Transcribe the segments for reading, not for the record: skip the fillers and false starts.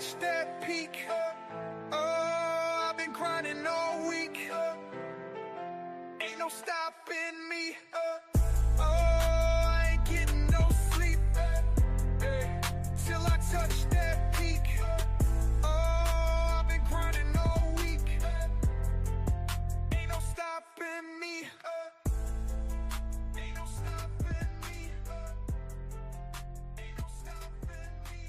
touch that peak, oh, I've been grinding all week. Ain't no stopping me. Oh, I ain't getting no sleep till I touch that peak. Oh, I've been grinding all week. Ain't no stopping me. Ain't no stopping me. Ain't no stopping me.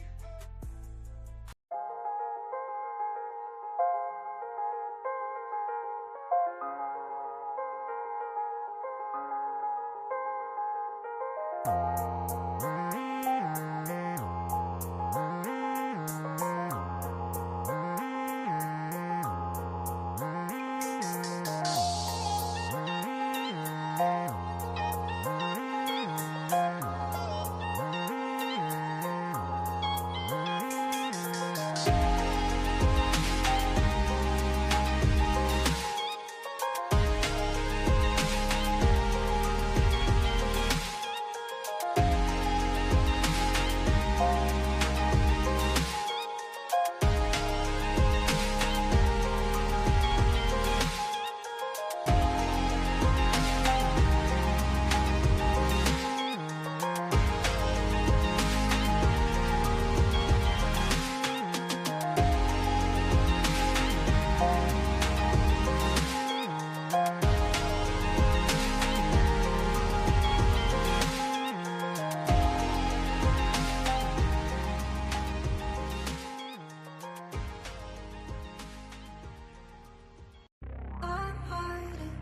I'm hiding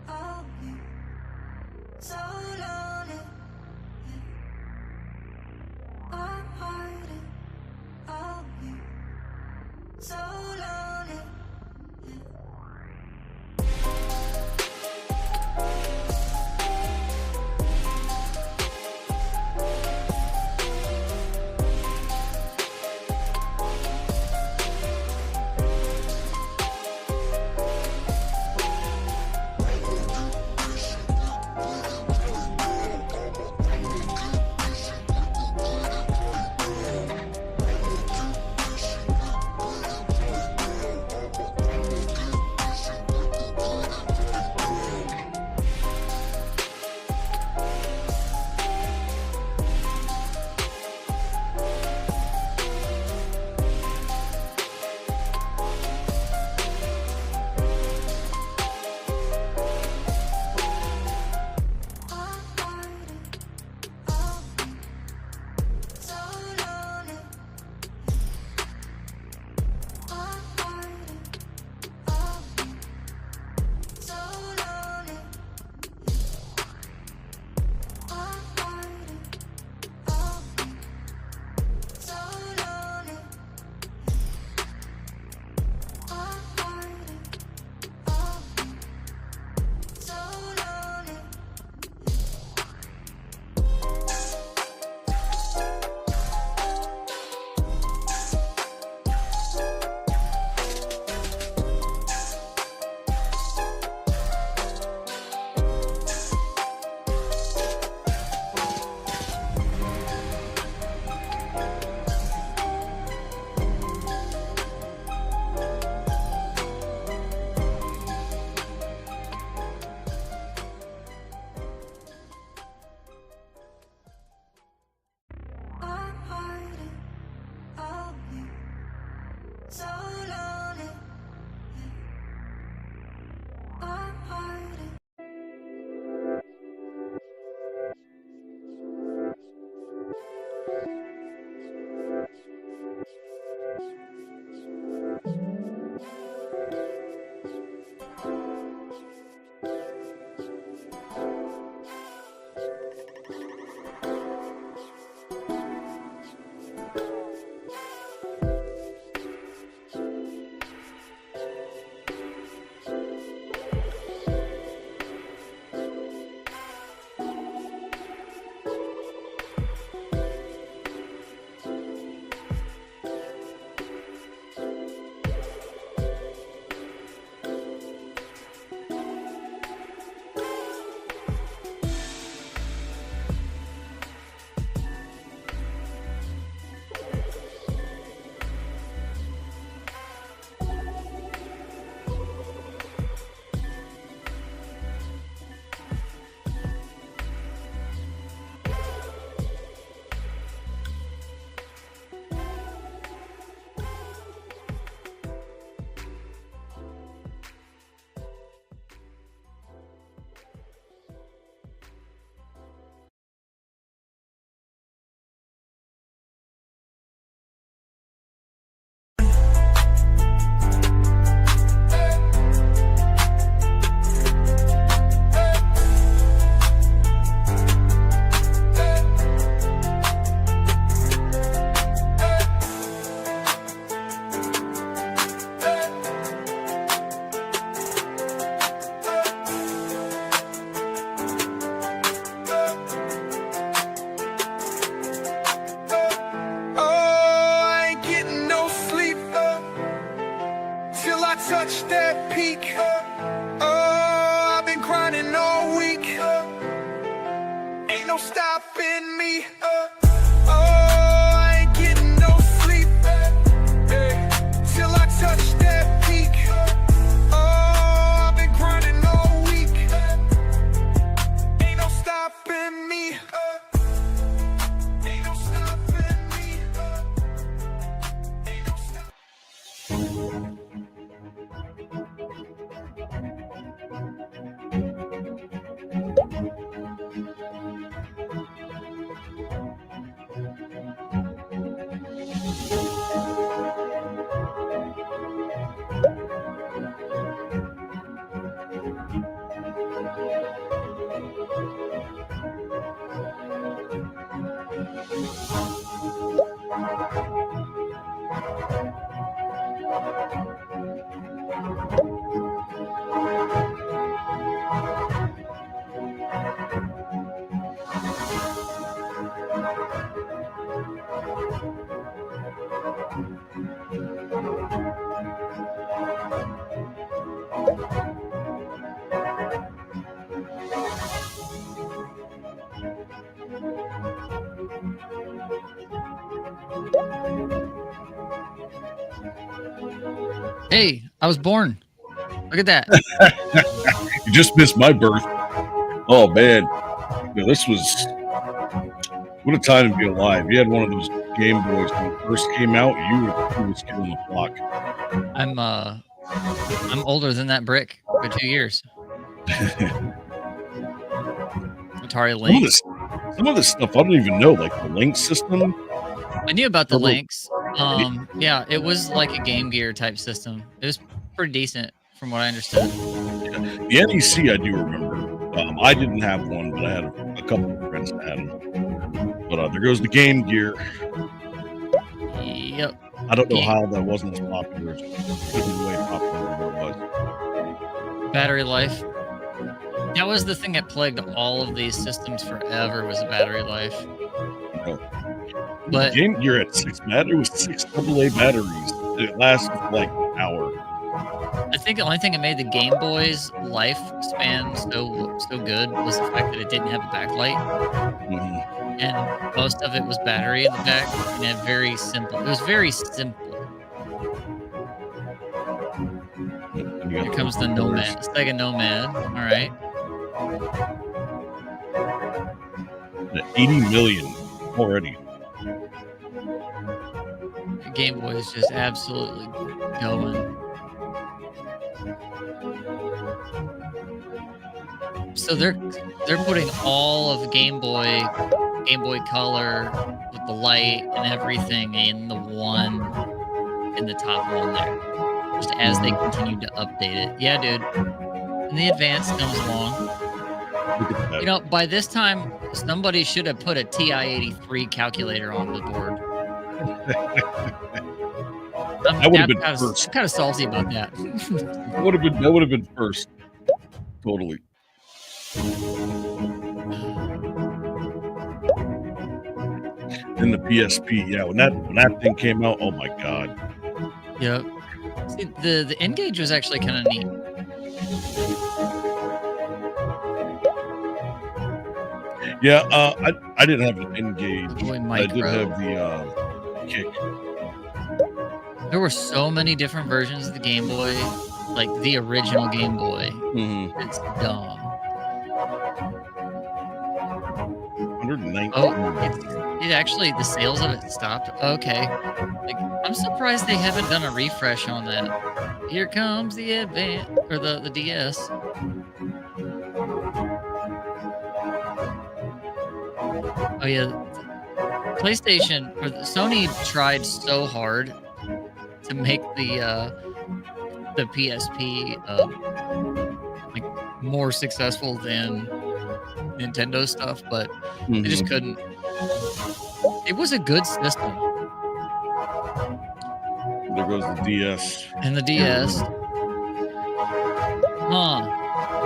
of you, so lonely. I'm hiding of you, so lonely. touch that peak. Oh, I've been grinding all week. Ain't no stopping me. Oh, I ain't getting no sleep. Till I touch that peak. Oh, I've been grinding all week. Ain't no stopping me. Ain't no stopping me. Ain't no stopping. Hey, I was born. Look at that. You just missed my birth. Oh man, this was what a time to be alive. You had one of those Game Boys when it first came out. You were the coolest kid on the block. I'm older than that brick by 2 years. Atari Lynx. Some of this stuff I don't even know, like the Lynx system. I knew about the Lynx. Yeah, it was like a Game Gear type system. It was pretty decent from what I understood. The NEC I do remember. I didn't have one, but I had a couple of friends that had them. But there goes the Game Gear. Yep. I don't know how that wasn't as popular. It's way popular as it was. Battery life. That was the thing that plagued all of these systems forever, was the battery life. No. But Game Gear had 6 batteries. It was 6 AA batteries. It lasted like an hour. I think the only thing that made the Game Boy's lifespan so good was the fact that it didn't have a backlight. Mm-hmm. And most of it was battery in the back, and it very simple. It was very simple. Here comes the Nomad, Sega Nomad. All right. 80 million already. The Game Boy is just absolutely going. So they're putting all of Game Boy Color with the light and everything in the top one there, just as they continue to update it. Yeah, dude. And the Advance comes along. Look at that. You know, by this time, somebody should have put a TI-83 calculator on the board. That would have been first. I'm kind of salty about that. That would have been first. Totally. And the PSP, yeah, when that thing came out, oh my god. Yep. See, the N-Gage was actually kind of neat. Yeah, I didn't have an N-Gage. Boy, I did Micro. have the Kick. There were so many different versions of the Game Boy, like the original Game Boy. Mm-hmm. It's dumb. 119. Oh, it actually, the sales of it stopped. Okay. Like, I'm surprised they haven't done a refresh on that. Here comes the Advance, or the DS. Oh yeah, PlayStation or Sony tried so hard to make the PSP like more successful than Nintendo stuff, but they just couldn't. It was a good system. There goes the DS. And the DS. Huh.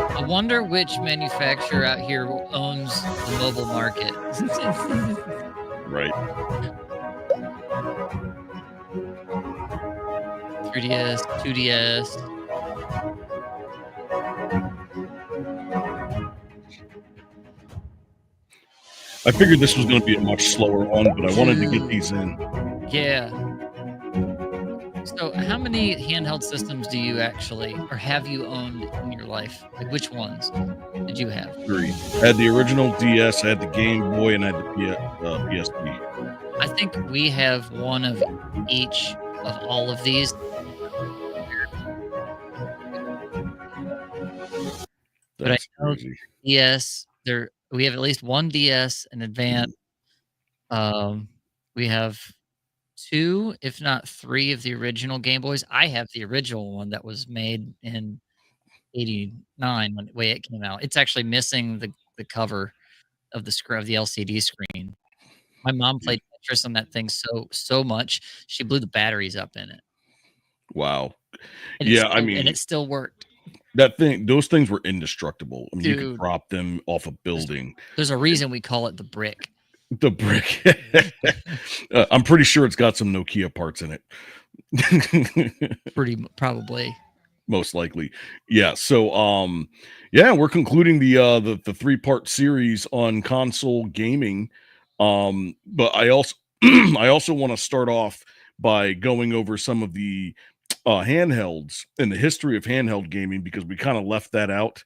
I wonder which manufacturer out here owns the mobile market. Right. 3DS, 2DS. I figured this was going to be a much slower one, but I wanted to get these in. Yeah. So, how many handheld systems do you actually, or have you owned in your life? Like, which ones did you have? 3. I had the original DS, I had the Game Boy, and I had the PSP. I think we have one of each of all of these. But I That's know crazy. DS, we have at least one DS, an Advance. We have 2, if not 3, of the original Game Boys. I have the original one that was made in '89 when the way it came out. It's actually missing the cover of the LCD screen. My mom played Tetris on that thing so much, she blew the batteries up in it. Wow. And Yeah, I mean, it still worked. those things were indestructible. I mean, you could Dude. drop them off a building. There's a reason we call it the brick. The brick. I'm pretty sure it's got some Nokia parts in it. Probably. Most likely. Yeah. So yeah, we're concluding the 3-part series on console gaming. But I also I also want to start off by going over some of the handhelds and the history of handheld gaming, because we kind of left that out,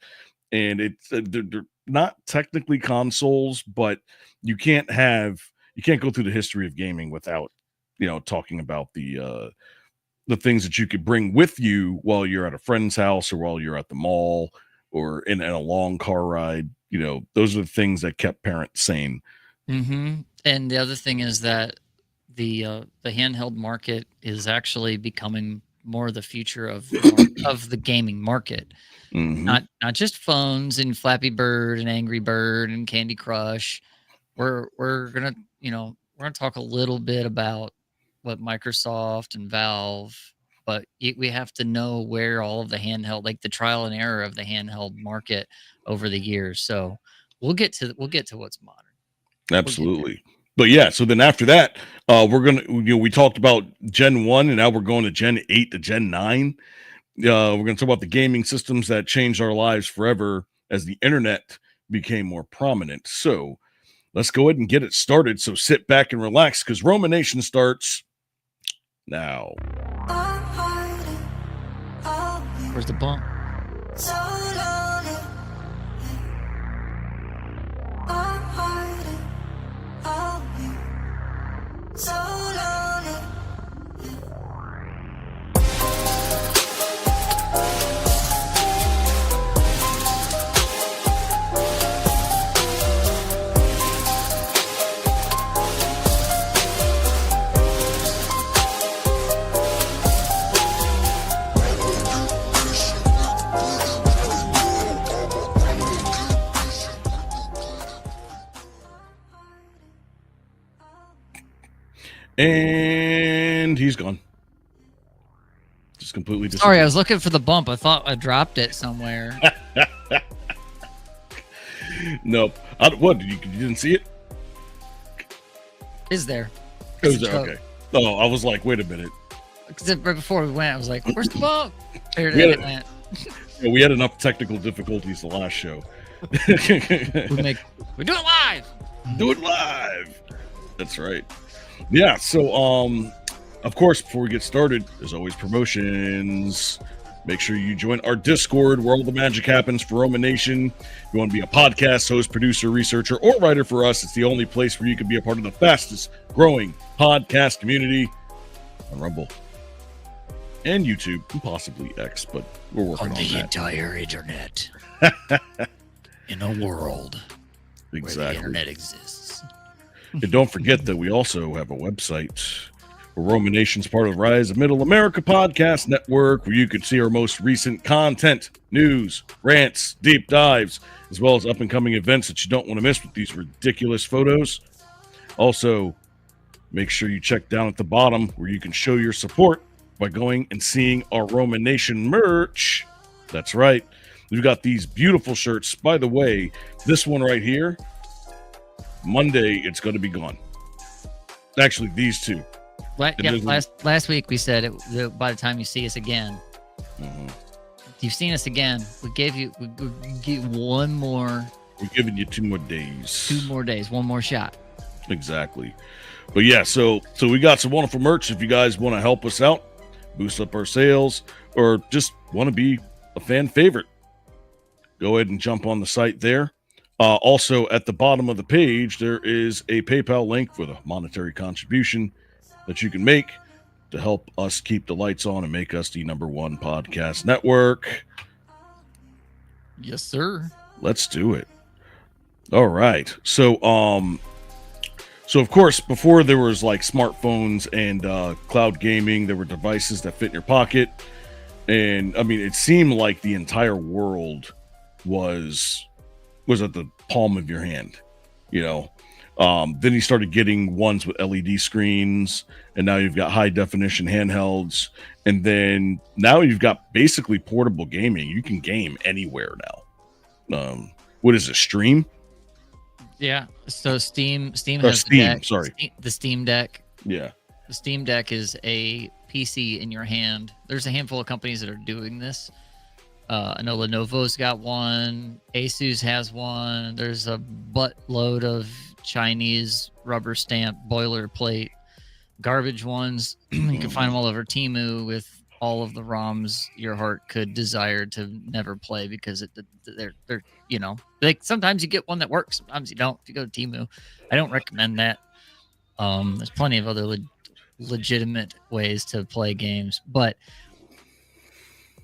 and it's they're not technically consoles, but you can't go through the history of gaming without talking about the things that you could bring with you while you're at a friend's house or while you're at the mall or in a long car ride. Those are the things that kept parents sane. Mm-hmm. And the other thing is that the handheld market is actually becoming more the future of the gaming market. Mhm. Not just phones and Flappy Bird and Angry Bird and Candy Crush. We're gonna talk a little bit about what Microsoft and Valve, but we have to know where all of the handheld, like the trial and error of the handheld market over the years. So we'll get to what's modern. Absolutely. But yeah, so then after that, we're gonna we talked about Gen 1, and now we're going to Gen 8 to Gen 9. We're gonna talk about the gaming systems that changed our lives forever as the internet became more prominent. So let's go ahead and get it started. So sit back and relax, because ROMA Nation starts now. I'm hiding, I'll be Where's the bump? so lonely. I'm hiding, I'll be so lonely. And he's gone. Just completely disappeared. Sorry, I was looking for the bump. I thought I dropped it somewhere. Nope. What? You didn't see it? Is there? It was there. Okay. Oh, I was like, wait a minute. Because right before we went, I was like, "Where's the bump?" There We had it went. Yeah, we had enough technical difficulties the last show. We do it live. Do it live. That's right. Yeah. So, of course, before we get started, there's always promotions. Make sure you join our Discord, where all the magic happens for ROMA Nation. If you want to be a podcast host, producer, researcher, or writer for us, it's the only place where you can be a part of the fastest growing podcast community on Rumble and YouTube, and possibly X, but we're working on that. Entire internet. In a world where the Exactly. internet exists. And don't forget that we also have a website. ROMA Nation's part of the Rise of Middle America podcast network, where you can see our most recent content, news, rants, deep dives, as well as up-and-coming events that you don't want to miss with these ridiculous photos. Also, make sure you check down at the bottom where you can show your support by going and seeing our ROMA Nation merch. That's right. We've got these beautiful shirts. By the way, this one right here, Monday, it's going to be gone. Actually, these two. Last week we said by the time you see us again, You've seen us again. We gave you we give one more, We're giving you 2 more days. 2 more days, one more shot. Exactly. But yeah, so we got some wonderful merch. If you guys want to help us out, boost up our sales, or just want to be a fan favorite, go ahead and jump on the site there. Also, at the bottom of the page, there is a PayPal link with a monetary contribution that you can make to help us keep the lights on and make us the #1 podcast network. Yes, sir. Let's do it. All right. So of course, before there was like smartphones and cloud gaming, there were devices that fit in your pocket. And I mean, it seemed like the entire world was at the palm of your hand, you know. Then you started getting ones with LED screens, and now you've got high definition handhelds, and then now you've got basically portable gaming. You can game anywhere now. What is it? Stream? Yeah. So Steam Or has Steam, the deck, sorry. the Steam Deck. Yeah. The Steam Deck is a PC in your hand. There's a handful of companies that are doing this. I know Lenovo's got one. Asus has one. There's a buttload of Chinese rubber stamp boilerplate garbage ones. You can find them all over Temu with all of the ROMs your heart could desire to never play because they're you know, like sometimes you get one that works, sometimes you don't. If you go to Temu, I don't recommend that. There's plenty of other legitimate ways to play games, but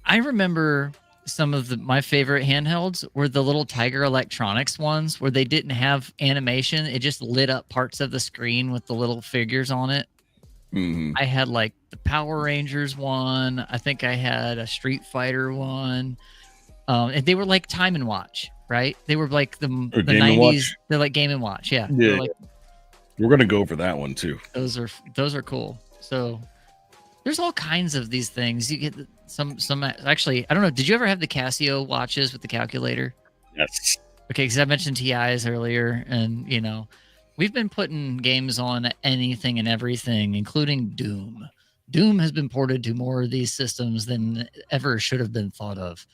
I remember some of my favorite handhelds were the little Tiger Electronics ones where they didn't have animation. It just lit up parts of the screen with the little figures on it. Mm-hmm. I had like the Power Rangers one. I think I had a Street Fighter one. And they were like Time and Watch, right? They were like the 90s. They're like Game and Watch. Yeah. Yeah. Like, we're going to go for that one too. Those are cool. So there's all kinds of these things. You get some actually, I don't know. Did you ever have the Casio watches with the calculator? Yes. Okay, because I mentioned TIs earlier, and you know, we've been putting games on anything and everything, including Doom. Doom has been ported to more of these systems than ever should have been thought of.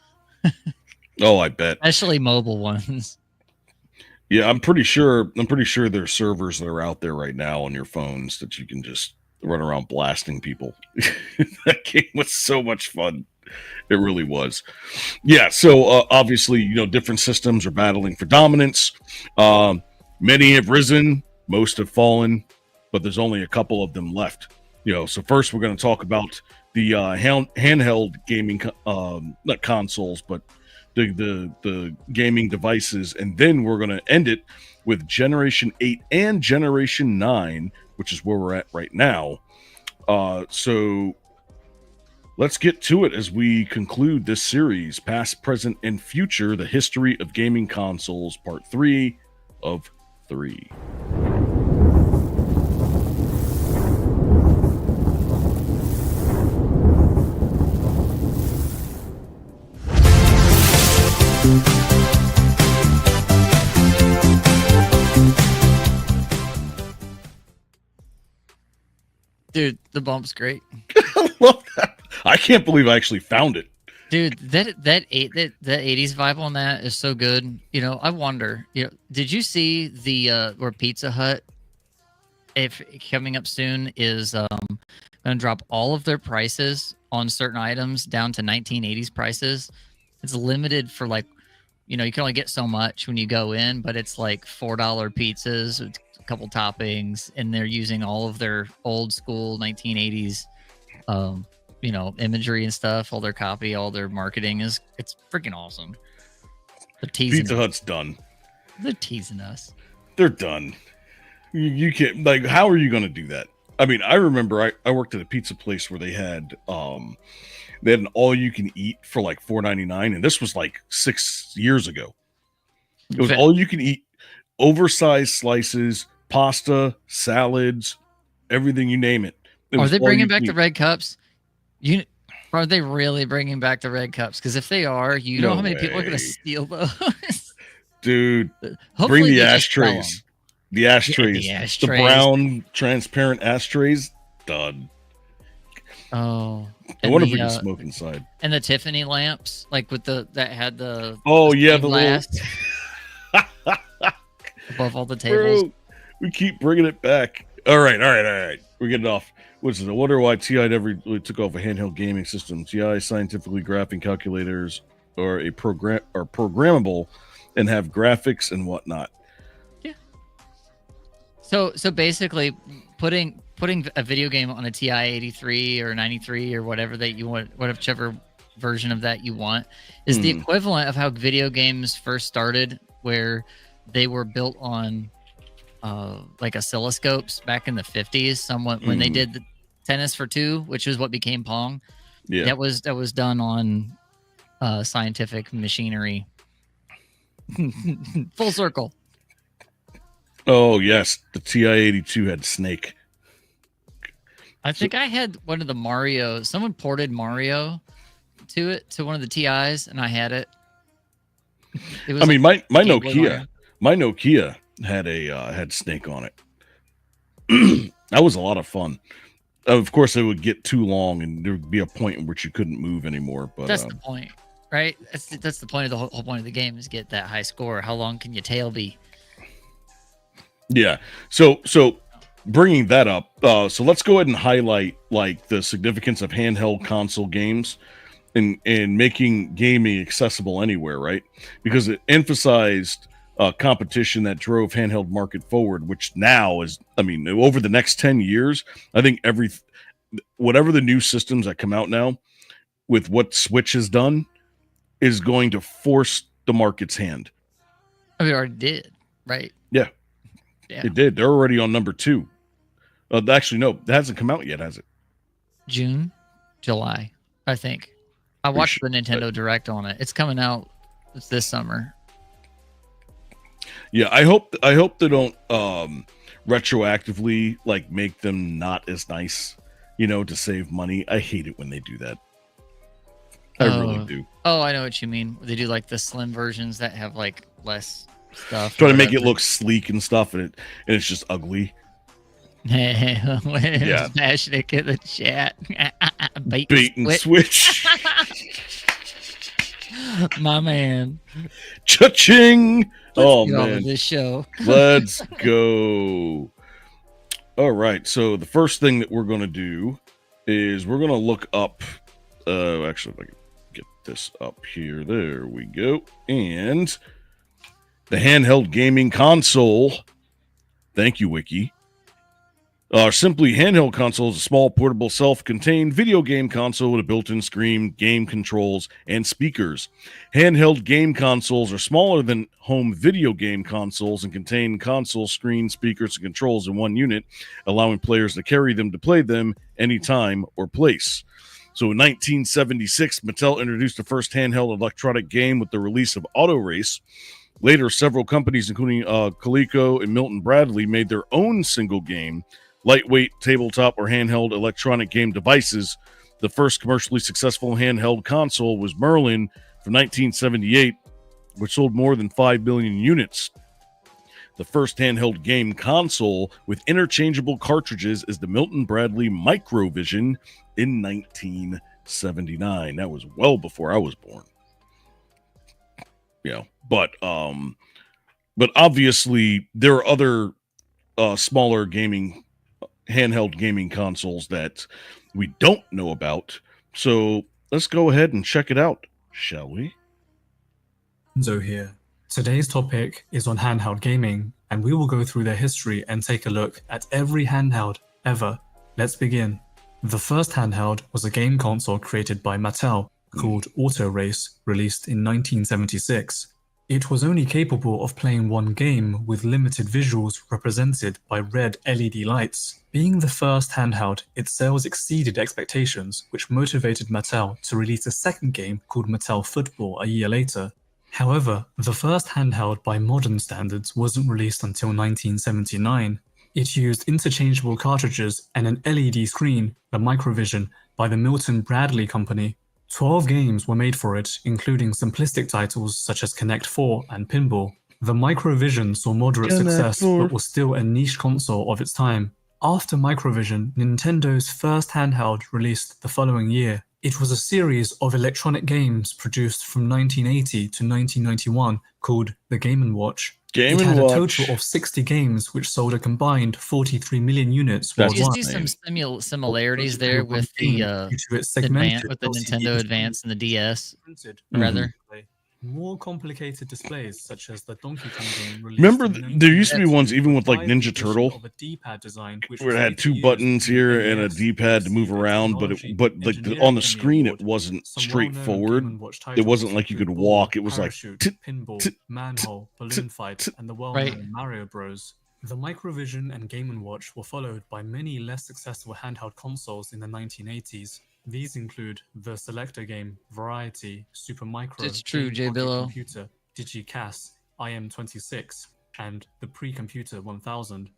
Oh, I bet. Especially mobile ones. Yeah, I'm pretty sure there's servers that are out there right now on your phones that you can just run around blasting people. That game was so much fun. It really was. Yeah, so obviously, you know, different systems are battling for dominance. Many have risen, most have fallen, but there's only a couple of them left. You know, so first we're going to talk about the handheld gaming, not consoles, but the gaming devices, and then we're going to end it with Generation 8 and Generation 9, which is where we're at right now. So let's get to it as we conclude this series, Past, Present, and Future, the History of Gaming Consoles, Part 3 of 3. Dude, the bump's great. I love that. I can't believe I actually found it. Dude, that 80s vibe on that is so good. You know, I wonder, you know, did you see the where Pizza Hut, if coming up soon, is going to drop all of their prices on certain items down to 1980s prices? It's limited for like, you know, you can only get so much when you go in, but it's like $4 pizzas with a couple toppings, and they're using all of their old school 1980s you know, imagery and stuff. All their copy, all their marketing it's freaking awesome. They're teasing Pizza Hut's done. They're teasing us. They're done. You can't, like, how are you going to do that? I mean, I remember I worked at a pizza place where they had an all you can eat for like $4.99, and this was like 6 years ago. It was all you can eat, oversized slices, pasta, salads, everything, you name it. Are they bringing back the red cups? Are they really bringing back the red cups? Because if they are, you know how many people are going to steal those? Dude, Hopefully bring the ashtrays. The ashtrays. Yeah, the ashtrays. The brown, transparent ashtrays. Done. Oh. I And wonder if the we can smoke inside. and the Tiffany lamps, like with that had the Yeah, stained the glass little above all the tables. Bro, we keep bringing it back. All right. We're getting off. What's it? I wonder why TI never really took off a handheld gaming system. TI scientifically graphing calculators are programmable and have graphics and whatnot. Yeah. So basically, putting a video game on a TI 83 or 93 or whatever that you want, whichever version of that you want, is the equivalent of how video games first started, where they were built on like oscilloscopes back in the 50s. Somewhat when they did the tennis for two, which is what became Pong. Yeah, that was done on scientific machinery. Full circle. Oh yes, the TI-82 had Snake. I think I had one of the Mario. Someone ported Mario to one of the TIs, and I had it. It was. I mean, my Game Boy Nokia, Mario. had Snake on it. That was a lot of fun. Of course, it would get too long, and there would be a point in which you couldn't move anymore. But That's the point, right? That's the point of the whole point of the game, is get that high score. How long can your tail be? yeah. So bringing that up, so let's go ahead and highlight like the significance of handheld console games and making gaming accessible anywhere, right? Because it emphasized competition that drove handheld market forward, which now is, I mean, over the next 10 years, I think whatever the new systems that come out now with what Switch has done is going to force the market's hand. I mean, it already did, right? Yeah. It did. They're already on number 2. Actually, no, it hasn't come out yet, has it? June, July, I think. I watched the Nintendo Direct on it. It's coming out. It's this summer. Yeah, I hope they don't retroactively like make them not as nice, to save money. I hate it when they do that. I really do. Oh, I know what you mean. They do like the slim versions that have like less stuff. Try to make it look sleek and stuff, and it's just ugly. Yeah. Smashnick in the chat. Bait and switch. My man. Cha-ching! Oh man, this show. Let's go. All right, so the first thing that we're going to do is we're going to look up. Actually, if I can get this up here, there we go. And the handheld gaming console. Thank you, Wiki. Simply, handheld console is a small, portable, self-contained video game console with a built-in screen, game controls, and speakers. Handheld game consoles are smaller than home video game consoles and contain console, screen, speakers, and controls in one unit, allowing players to carry them to play them anytime or place. So in 1976, Mattel introduced the first handheld electronic game with the release of Auto Race. Later, several companies, including Coleco and Milton Bradley, made their own single game, lightweight, tabletop, or handheld electronic game devices. The first commercially successful handheld console was Merlin from 1978, which sold more than 5 million units. The first handheld game console with interchangeable cartridges is the Milton Bradley Microvision in 1979. That was well before I was born. Yeah, but obviously there are other smaller handheld gaming consoles that we don't know about. So let's go ahead and check it out, shall we? Zo here. Today's topic is on handheld gaming, and we will go through their history and take a look at every handheld ever. Let's begin. The first handheld was a game console created by Mattel called Auto Race, released in 1976. It was only capable of playing one game with limited visuals represented by red LED lights. Being the first handheld, its sales exceeded expectations, which motivated Mattel to release a second game called Mattel Football a year later. However, the first handheld by modern standards wasn't released until 1979. It used interchangeable cartridges and an LED screen, the Microvision, by the Milton Bradley Company. 12 games were made for it, including simplistic titles such as Connect 4 and Pinball. The Microvision saw moderate success, but was still a niche console of its time. After Microvision, Nintendo's first handheld released the following year, It was a series of electronic games produced from 1980 to 1991 called the Game & Watch. Game It and had a Watch. total of 60 games, which sold a combined 43 million units That's Do you worldwide. see some insane. similarities there with the Due to its segmented with the LCD Nintendo displays Advance and the DS? printed Rather, more complicated displays, such as the Donkey Kong game. Remember, released in there used to be 1992, ones even with like revived the Ninja addition Turtle, of a D-pad design, which where was it had later two used buttons in the here and a NES, D-pad to move received a around, but technology like on the engineering screen Emmy it wasn't Some well-known straightforward. Game & Watch It titles wasn't like you include could Ball, walk. It was like Parachute, tit, Pinball, tit, Manhole, Balloon Fight, and the well-known Right. Mario Bros. The Microvision and Game & Watch were followed by many less successful handheld consoles in the 1980s. These include the Selector game, Variety, Super Micro, It's true, Game Jay Pocket Billo. Computer, DigiCass, IM26, and the Pre-Computer 1000.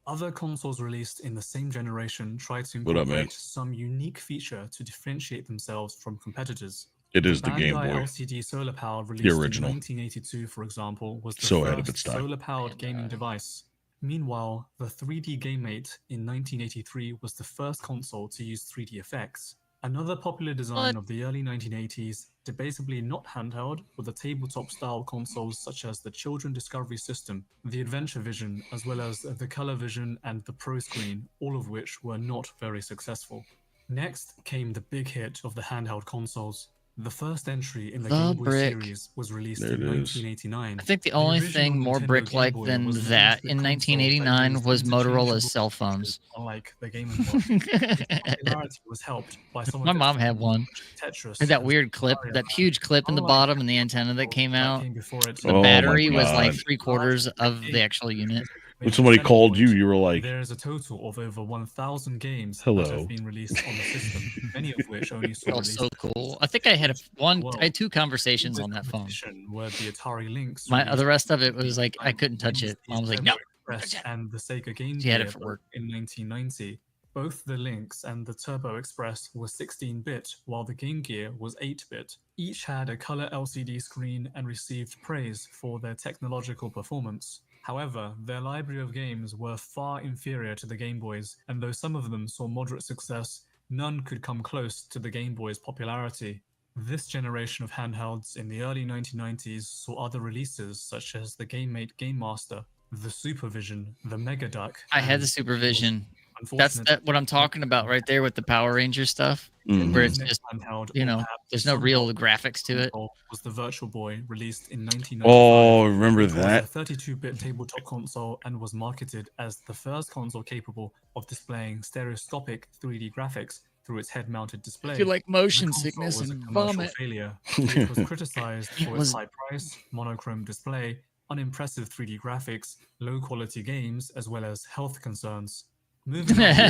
Other consoles released in the same generation tried to What up, man? incorporate some unique feature to differentiate themselves from competitors. it is the Game Bandai Boy. LCD solar power released in original. 1982, for example, was the So ahead of its first time. solar-powered gaming device. Meanwhile, the 3D GameMate in 1983 was the first console to use 3D effects. Another popular design What? of the early 1980s, debatably not handheld, were the tabletop-style consoles such as the Children Discovery System, the Adventure Vision, as well as the Color Vision and the Pro Screen, all of which were not very successful. Next came the big hit of the handheld consoles. The first entry in the The Game Boy brick. series was released There in it is. 1989. I think the The only original thing more Nintendo brick-like Game Boy than was an that 8-bit in console that 1989 used was Motorola's interchangeable cell features, phones. unlike the Game & Watch. Its popularity was helped by some of My its mom had titles one. such as Tetris Had that and weird Super clip, Mario that Land. huge clip in the Unlike bottom and the antenna that came out. came before it, The Oh my battery was like God. 3/4 of the actual unit. When somebody called you, you were like, There is a total of over 1,000 games that hello. have been released on the system, many of which only saw Felt release. so cool. I think I had I had 2 conversations The on that phone. competition were the Atari Lynx The released rest of it in was like I couldn't touch it. Mom was like, "No." Express and the Sega Game She had Gear it for work. in 1990. Both the Lynx and the Turbo Express were 16-bit, while the Game Gear was 8-bit. Each had a color LCD screen and received praise for their technological performance. However, their library of games were far inferior to the Game Boy's, and though some of them saw moderate success, none could come close to the Game Boy's popularity. This generation of handhelds in the early 1990s saw other releases such as the GameMate Game Master, the Supervision, the Mega Duck. I had and the Supervision. That's unfortunately, what I'm talking about right there with the Power Ranger stuff, Mhm. where it's next just, handheld, you or know, perhaps there's no somewhat real graphics to it. console, was the Virtual Boy, released in 1995. Oh, remember It was a that? 32-bit tabletop console and was marketed as the first console capable of displaying stereoscopic 3D graphics through its head-mounted display. I feel like The motion console sickness was a and commercial vomit. failure. It was criticized It for was- its high price, monochrome display, unimpressive 3D graphics, low-quality games, as well as health concerns. Moving on,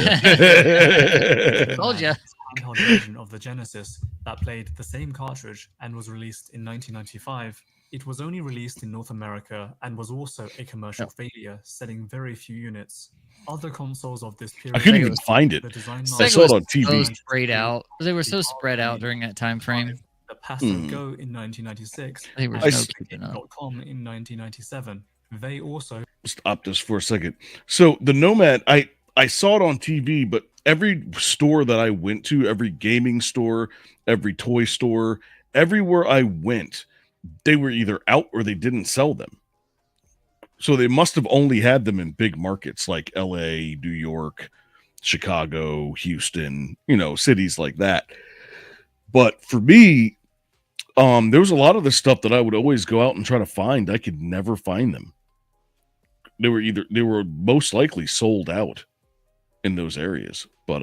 Told ya. handheld version of the Genesis that played the same cartridge and was released in 1995. It was only released in North America and was also a commercial failure, selling very few units. Other consoles of this period, I couldn't Sega even find it. the design I Sega saw it was on TV. so sprayed out. They were so spread out during that time frame. the Passo Go in 1996, They were and no s- keeping up. .com in 1997. They also Stop this for a second. So the Nomad, I saw it on TV, but every store that I went to, every gaming store, every toy store, everywhere I went, they were either out or they didn't sell them. So they must have only had them in big markets like LA, New York, Chicago, Houston, cities like that. But for me, there was a lot of the stuff that I would always go out and try to find. I could never find them. They were most likely sold out in those areas. But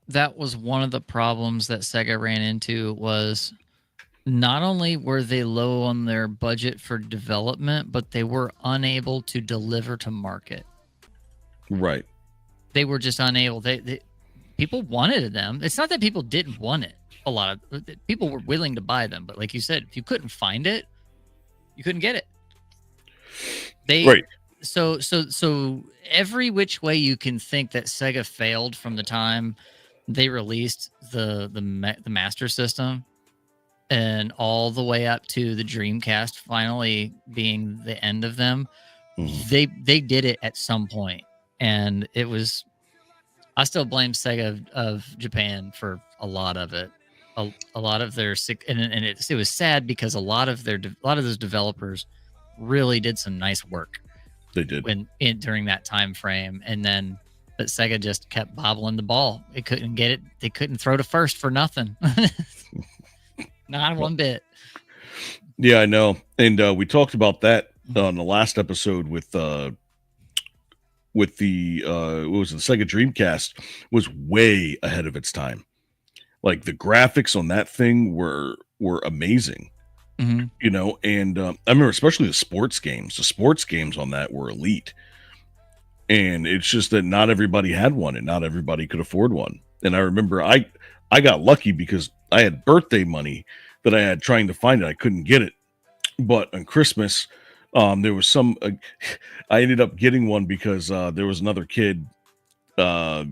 That was one of the problems that Sega ran into, was not only were they low on their budget for development, but they were unable to deliver to market. right. They were just unable. They people wanted them. It's not that people didn't want it. A lot of people were willing to buy them, but like you said, if you couldn't find it, you couldn't get it. Right. So every which way you can think that Sega failed from the time they released the Master System, and all the way up to the Dreamcast finally being the end of them. Mhm. They did it at some point, and it was I still blame Sega of Japan for a lot of it. A lot of their and it was sad because a lot of those developers really did some nice work. They did during that time frame, and then but Sega just kept bobbling the ball. It couldn't get it. They couldn't throw to first for nothing. Not one bit. Yeah, I know. And we talked about that on the last episode with the what was it, the Sega Dreamcast was way ahead of its time. Like the graphics on that thing were amazing. Mm-hmm. You know, and I remember especially the sports games. The sports games on that were elite. And it's just that not everybody had one and not everybody could afford one. And I remember I got lucky because I had birthday money that I had trying to find it. I couldn't get it. But on Christmas, there was some, I ended up getting one because there was another kid. I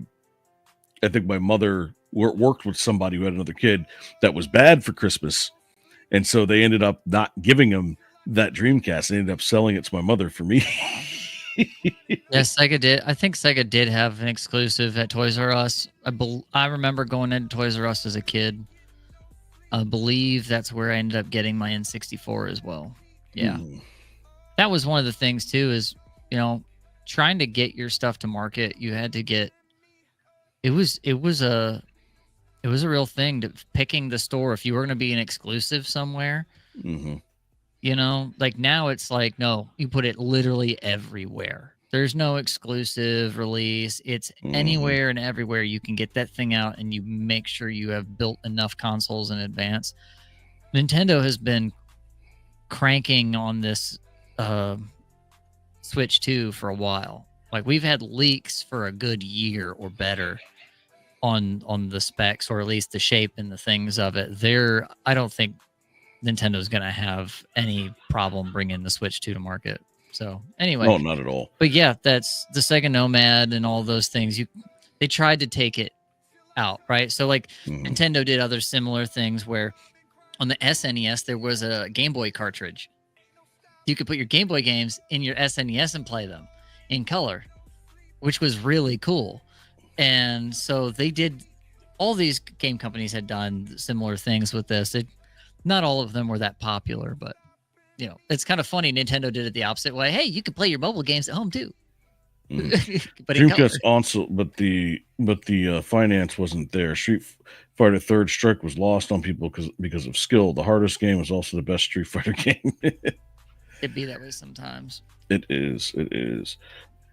think my mother worked with somebody who had another kid that was bad for Christmas. And so they ended up not giving him that Dreamcast. They ended up selling it to my mother for me. Yes, Sega did. I think Sega did have an exclusive at Toys R Us. I remember going into Toys R Us as a kid. I believe that's where I ended up getting my N64 as well. Yeah. That was one of the things too, is, you know, trying to get your stuff to market, you had to get, it was a real thing to picking the store. If you were going to be an exclusive somewhere, you know, like now it's like, no, you put it literally everywhere. There's no exclusive release. It's anywhere and everywhere you can get that thing out, and you make sure you have built enough consoles in advance. Nintendo has been cranking on this Switch 2 for a while. Like we've had leaks for a good year or better on the specs, or at least the shape and the things of it. I don't think Nintendo's going to have any problem bringing the Switch 2 to market. So anyway, no, not at all. But yeah, that's the Sega Nomad and all those things. They tried to take it out, right? So like Nintendo did other similar things where on the SNES there was a Game Boy cartridge. You could put your Game Boy games in your SNES and play them in color, which was really cool. And so they did. All these game companies had done similar things with this. Not all of them were that popular, but you know, it's kind of funny. Nintendo did it the opposite way. Hey, you can play your mobile games at home too. But Dreamcast also, but the finance wasn't there. Street Fighter Third Strike was lost on people because of skill. The hardest game was also the best Street Fighter game. It'd be that way sometimes. It is.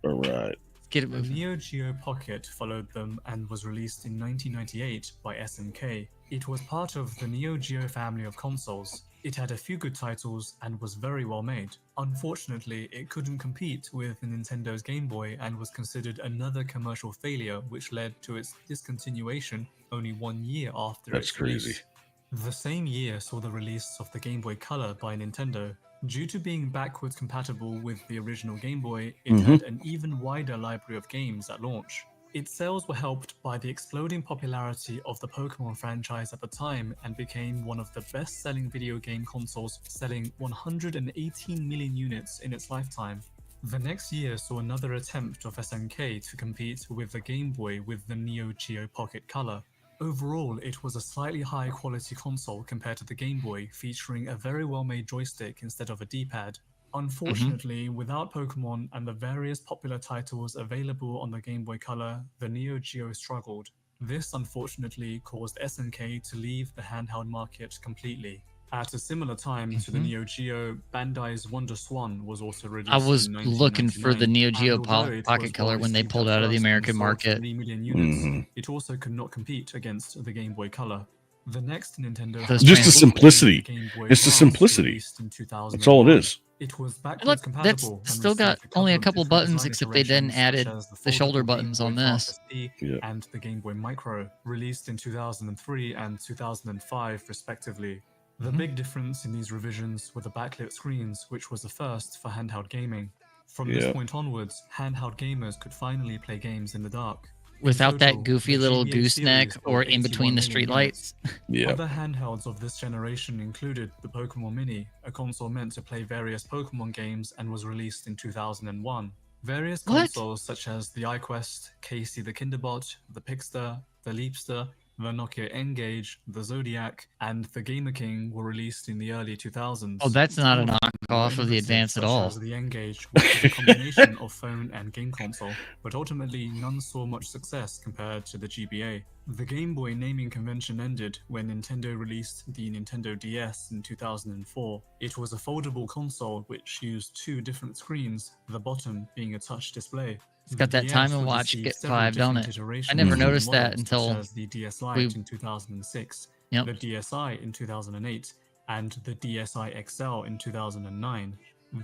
All right. Get it The moving. Neo Geo Pocket followed them and was released in 1998 by SNK. It was part of the Neo Geo family of consoles. It had a few good titles and was very well made. Unfortunately, it couldn't compete with Nintendo's Game Boy and was considered another commercial failure, which led to its discontinuation only 1 year after its release. Crazy. The same year saw the release of the Game Boy Color by Nintendo. Due to being backwards compatible with the original Game Boy, it had an even wider library of games at launch. Its sales were helped by the exploding popularity of the Pokemon franchise at the time and became one of the best-selling video game consoles, selling 118 million units in its lifetime. The next year saw another attempt of SNK to compete with the Game Boy with the Neo Geo Pocket Color. Overall, it was a slightly higher quality console compared to the Game Boy, featuring a very well-made joystick instead of a D-pad. Unfortunately, without Pokemon and the various popular titles available on the Game Boy Color, the Neo Geo struggled. This unfortunately caused SNK to leave the handheld market completely. At a similar time to the Neo Geo, Bandai's Wonder Swan was also released. I was in looking for the 1999, Neo Geo and although it Pocket was Color when they well pulled out of the received at American first and sold market. 3 million units, it also could not compete against the Game Boy Color. The next Nintendo Just Just the simplicity. Game Boy It's the Advance, simplicity. released in That's all it 2001. is. It was backwards Look, compatible that's and still got received only a of couple different buttons, design except they then iterations, added such as the shoulder foldable buttons Game on Boy this. Fast SD Yeah. and the Game Boy Micro, released in 2003 and 2005 respectively. The big difference in these revisions were the backlit screens, which was a first for handheld gaming. From this point onwards, handheld gamers could finally play games in the dark. Without total, that goofy the little GBA gooseneck series or sold in between 81 the million streetlights. Yeah. Other handhelds of this generation included the Pokemon Mini, a console meant to play various Pokemon games and was released in 2001. Various What? consoles such as the iQuest, Casey the Kinderbot, the Pixter, the Leapster, the Nokia N-Gage, the Zodiac, and the Gamer King were released in the early 2000s. Oh, that's not a Some of them were knockoff of the innovative, Advance at such all. as the N-Gage, which was a combination of phone and game console, but ultimately none saw much success compared to the GBA. The Game Boy naming convention ended when Nintendo released the Nintendo DS in 2004. It was a foldable console which used two different screens, the bottom being a touch display. It's got The that Time DS and would Watch receive Get several 5, don't different it? iterations I never and noticed that models, until such as the DS Lite we- in 2006, Yep. the DSi in 2008, and the DSi XL in 2009.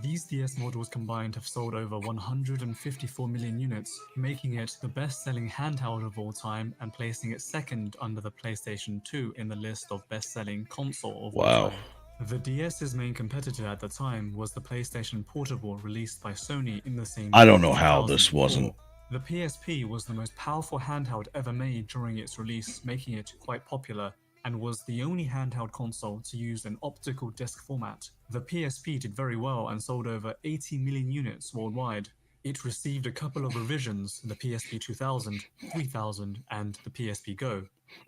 These DS models combined have sold over 154 million units, making it the best-selling handheld of all time and placing it second under the PlayStation 2 in the list of best-selling console of all Wow. time. The DS's main competitor at the time was the PlayStation Portable released by Sony in the same I year, don't know how this 2004. wasn't. The PSP was the most powerful handheld ever made during its release, making it quite popular, and was the only handheld console to use an optical disc format. The PSP did very well and sold over 80 million units worldwide. It received a couple of revisions, the PSP 2000, 3000, and the PSP Go.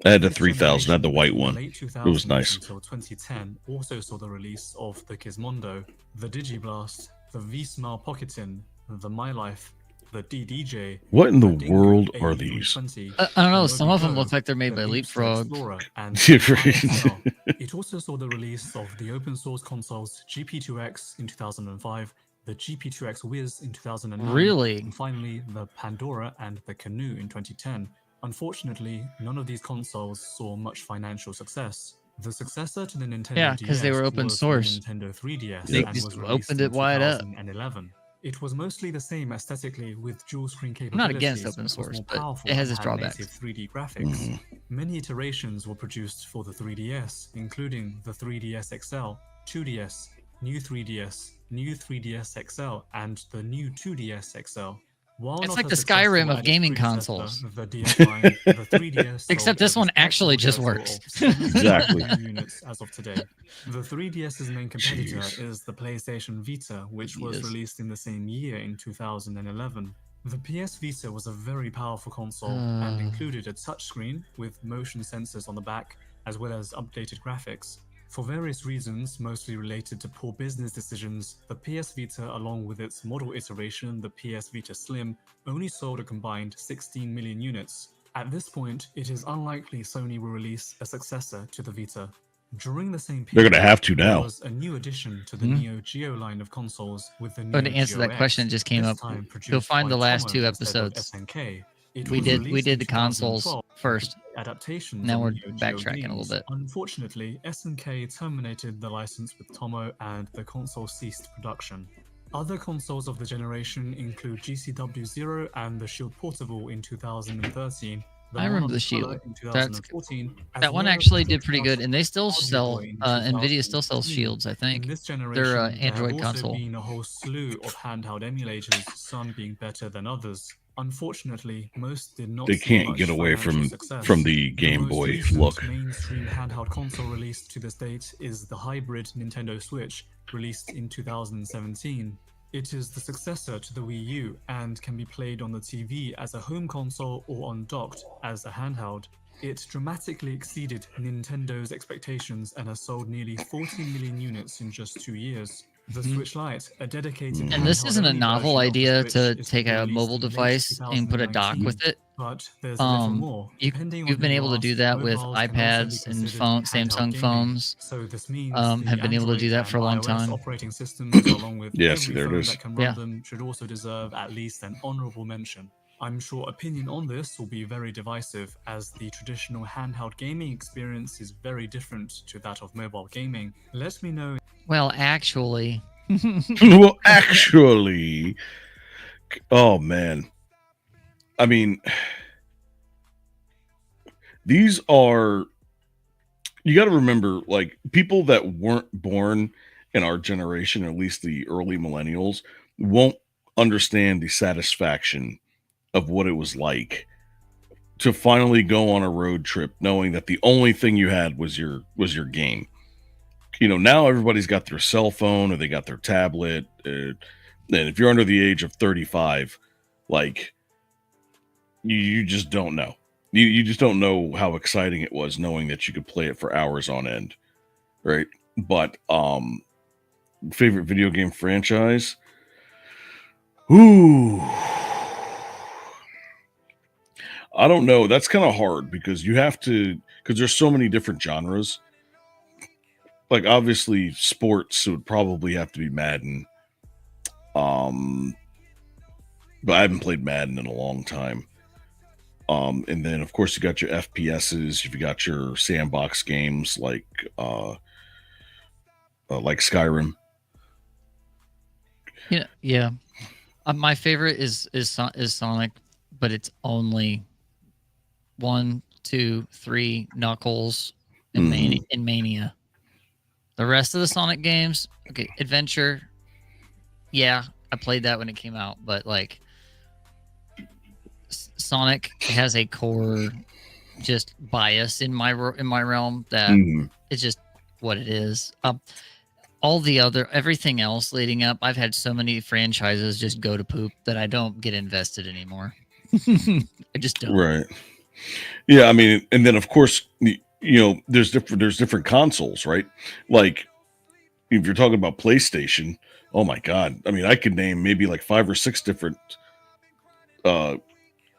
I had the This 3000, I had the generation, white from one. the late It was 2000s nice. until 2010 also saw the release of the Gizmondo, the Digiblast, the V-Smile Pocketin, the My Life, the DDJ, What in the Dingo world are these? AE320, I don't know. the Some of them Mobi look Go, like they're made the by Beepster Leapfrog. Explorer, and Yeah, the right. XL. It also saw the release of the open source consoles GP2X in 2005, the GP2X Wiz in 2009, Really? and finally the Pandora and the Canoe in 2010. Unfortunately, none of these consoles saw much financial success. The successor to the Nintendo Yeah, DS 'cause they were open was source. the Nintendo 3DS They and just was released opened in it wide up. 2011. It was mostly the same aesthetically with dual screen I'm capabilities. not against open but was source, more but powerful it has and its had drawbacks. native 3D graphics. Mhm. Many iterations were produced for the 3DS, including the 3DS XL, 2DS, new 3DS, new 3DS XL, and the new 2DS XL. While It's not like as the Skyrim successful of as its gaming predecessor, consoles. The DS line, the 3DS sold Except this a one actually respectable just total works. of 70 Exactly. million units as of today. The 3DS's main competitor Jeez. is the PlayStation Vita, which was Yes. released in the same year in 2011. The PS Vita was a very powerful console and included a touchscreen with motion sensors on the back, as well as updated graphics. For various reasons, mostly related to poor business decisions, the PS Vita, along with its model iteration, the PS Vita Slim, only sold a combined 16 million units. At this point, it is unlikely Sony will release a successor to the Vita. During the same They're period, gonna have to there now. was a new addition to the Hmm? Neo Geo line of consoles with the Oh, Neo to answer Geo that question X, just came this up. time You'll produced find by the last Tomo two instead of episodes. SNK. It We was did released in the consoles 2012 first. adaptations Now of we're Neo Geo backtracking a little games. bit. Unfortunately, SNK terminated the license with Tomo and the console ceased production. Other consoles of the generation include GCW Zero and the Shield Portable in 2013. I remember the Color Shield. in That's 2014, as that one well as actually the did pretty good, and they still Audio sell. Boy in Nvidia still sells 2015. Shields, I In think. this generation, there have Android also console. been a whole slew of handheld emulators, some being better than others. Unfortunately, most did not They see can't much get away financial success. from the Game most Boy recent look. mainstream handheld console released to this date is the hybrid Nintendo Switch, released in 2017. It is the successor to the Wii U and can be played on the TV as a home console or undocked as a handheld. It dramatically exceeded Nintendo's expectations and has sold nearly 40 million units in just 2 years. The Switch Lite, a dedicated And this isn't a handheld-only novel version of the idea Switch, to is take to be a released mobile in late device and put a dock 2019. with it. But there's a little more. You've Depending on been who you able to do ask, that with mobiles can also be iPads and considered phone, handheld Samsung gaming. phones. So this means Have the been able to do Android that for a long and iOS time. operating systems, along with Yeah, every see, there it phone is. that can run Yeah. them, should also deserve at least an honorable mention. I'm sure opinion on this will be very divisive, as the traditional handheld gaming experience is very different to that of mobile gaming. Let me know. Well, actually, Well, actually, oh man. I mean, these are, you got to remember, like, people that weren't born in our generation, or at least the early millennials, won't understand the satisfaction of what it was like to finally go on a road trip knowing that the only thing you had was your game. You know, now everybody's got their cell phone or they got their tablet. And if you're under the age of 35, like you just don't know. You just don't know how exciting it was knowing that you could play it for hours on end, right? But favorite video game franchise? Ooh. I don't know. That's kind of hard because you have to, because there's so many different genres. Like obviously sports would probably have to be Madden. But I haven't played Madden in a long time. And then of course you got your FPSs, you've got your sandbox games like Skyrim. Yeah. My favorite is Sonic, but it's only 1, 2, 3 Knuckles and Mania. The rest of the Sonic games, okay, Adventure. Yeah, I played that when it came out, but like Sonic has a core just bias in my realm that it's just what it is. Everything else leading up, I've had so many franchises just go to poop that I don't get invested anymore. I just don't. Right. Yeah, I mean, and then of course, there's different consoles, right? Like if you're talking about PlayStation, oh my God. I mean, I could name maybe like 5 or 6 different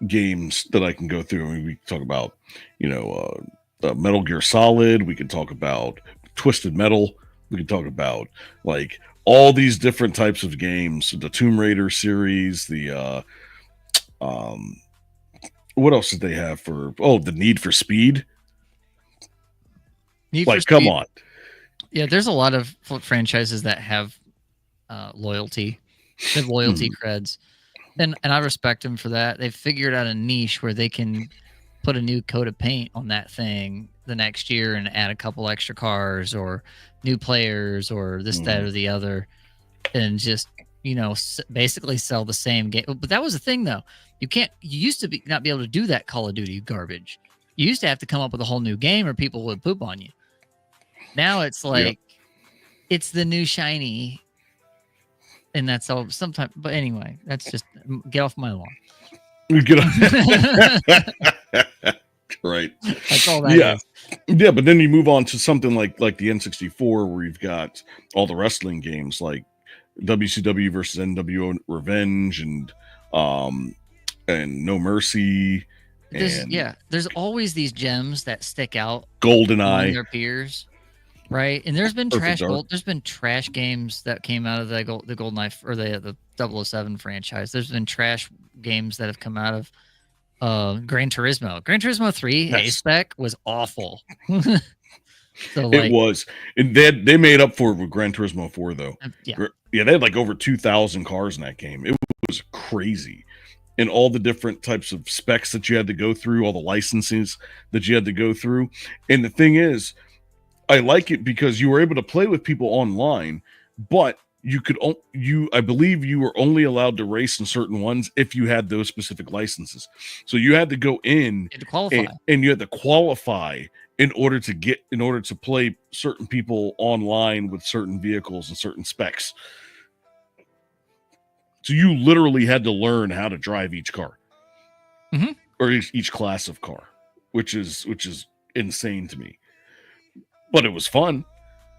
games that I can go through. I mean, we can talk about, Metal Gear Solid. We can talk about Twisted Metal. We can talk about like all these different types of games, the Tomb Raider series, the what else did they have for the Need for Speed? Come on. Yeah, there's a lot of franchises that have loyalty. They have loyalty creds. And I respect them for that. They've figured out a niche where they can put a new coat of paint on that thing the next year and add a couple extra cars or new players or this, that, or the other, and just basically sell the same game. But that was the thing, though. You used to not be able to do that Call of Duty garbage. You used to have to come up with a whole new game or people would poop on you. Now it's like it's the new shiny. And that's all sometimes, but anyway, that's just get off my lawn. Get off. Right. That's all that is. Yeah, but then you move on to something like the N64 where you've got all the wrestling games like WCW versus NWO Revenge and No Mercy. There's always these gems that stick out. GoldenEye. Their peers. Right, and there's been trash games that came out of the GoldenEye or the 007 franchise. There's been trash games that have come out of Gran Turismo. Gran Turismo 3 A-Spec was awful. It was. And they made up for it with Gran Turismo 4 though. Yeah, they had like over 2,000 cars in that game. It was crazy. And all the different types of specs that you had to go through, all the licenses that you had to go through. And the thing is, I like it because you were able to play with people online, but I believe you were only allowed to race in certain ones if you had those specific licenses. So you had to go in and you had to qualify in order to play certain people online with certain vehicles and certain specs. So you literally had to learn how to drive each car or each class of car, which is insane to me. But it was fun.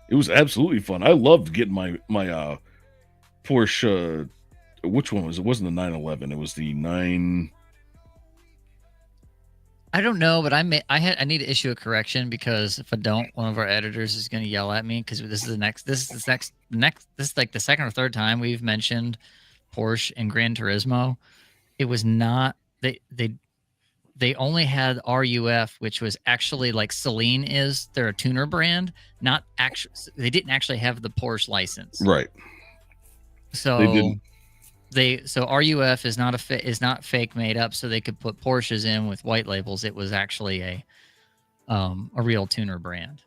It was absolutely fun. I loved getting my Porsche. Which one was it? It wasn't the 911. It was the 9. I don't know, but I need to issue a correction because if I don't, one of our editors is going to yell at me because this is like the second or third time we've mentioned Porsche and Gran Turismo. It was not they only had RUF, which was actually like Celine is. They're a tuner brand, not actually. They didn't actually have the Porsche license, right? So so RUF is not fake made up, so they could put Porsches in with white labels. It was actually a real tuner brand.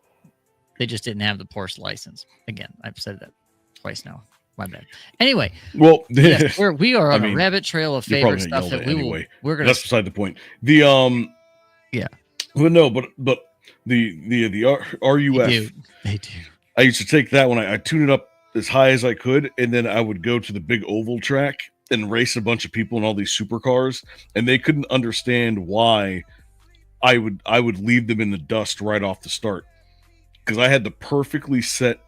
They just didn't have the Porsche license. Again, I've said that twice now. My bad. Anyway, well, yes, we are on a rabbit trail of favorite stuff that we're gonna. That's beside the point. The Well, no, but the RUF. They do. I used to take that when I tune it up as high as I could, and then I would go to the big oval track and race a bunch of people in all these supercars, and they couldn't understand why I would leave them in the dust right off the start, because I had the perfectly set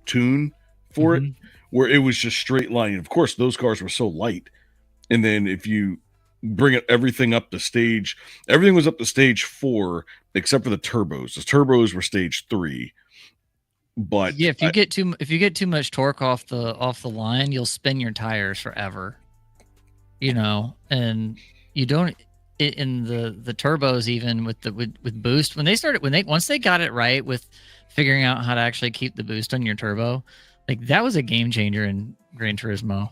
tune for it, Mhm. where it was just straight line. And of course, those cars were so light. And then if you bring everything up to stage, everything was up to stage 4 except for the turbos. The turbos were stage 3. But Yeah, if you get too much torque off the line, you'll spin your tires forever. You know, and you don't in the turbos, even with with boost, once they got it right with figuring out how to actually keep the boost on your turbo, like that was a game changer in Gran Turismo.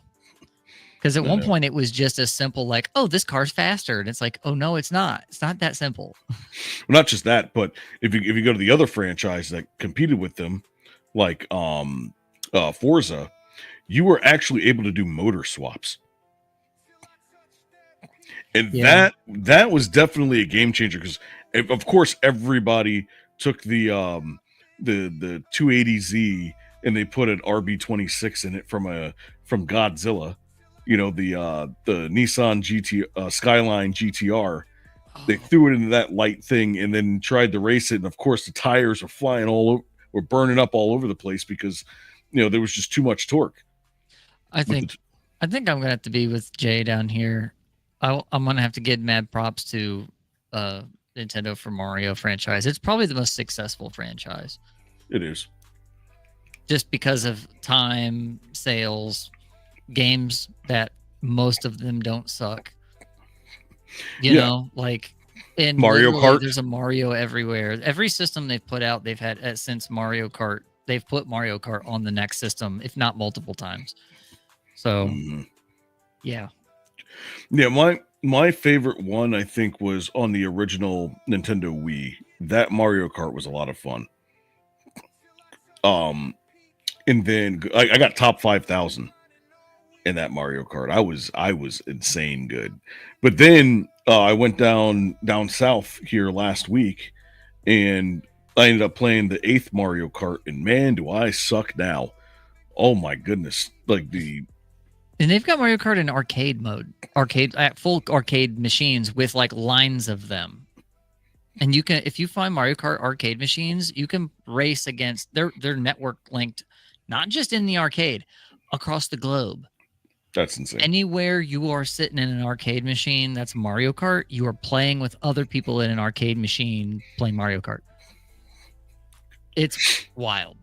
Because at I one know. point it was just as simple like, oh, this car's faster, and it's like, oh no, it's not. It's not that simple. Not just that, but if you go to the other franchise that competed with them, like Forza, you were actually able to do motor swaps. And Yeah. that was definitely a game changer, because of course everybody took the 280Z and they put an RB26 in it from Godzilla, the Nissan GT Skyline GTR. They Oh, threw it into that light thing and then tried to race it, and of course the tires were flying all over, were burning up all over the place, because there was just too much torque I with think I think I'm gonna have to be with Jay down here. I'm gonna have to give mad props to uh, Nintendo for Mario franchise. It's probably the most successful franchise, it is. just because of time, sales, games that most of them don't suck. You Yeah, know, like, and Mario literally, Kart. there's a Mario everywhere. Every system they've put out, they've had since Mario Kart. They've put Mario Kart on the next system, if not multiple times. So, Mhm. yeah. Yeah, my favorite one I think was on the original Nintendo Wii. That Mario Kart was a lot of fun. Um, and then I got top 5,000 in that Mario Kart. I was insane good. But then I went down south here last week, and I ended up playing the 8th Mario Kart, and man, do I suck now. Oh my goodness. Like And they've got Mario Kart in arcade mode, arcade at full arcade machines with like lines of them. And you can, if you find Mario Kart arcade machines, you can race against they're network linked, not just in the arcade, across the globe. that's insane. Anywhere you are sitting in an arcade machine that's Mario Kart, you are playing with other people in an arcade machine playing Mario Kart. It's wild.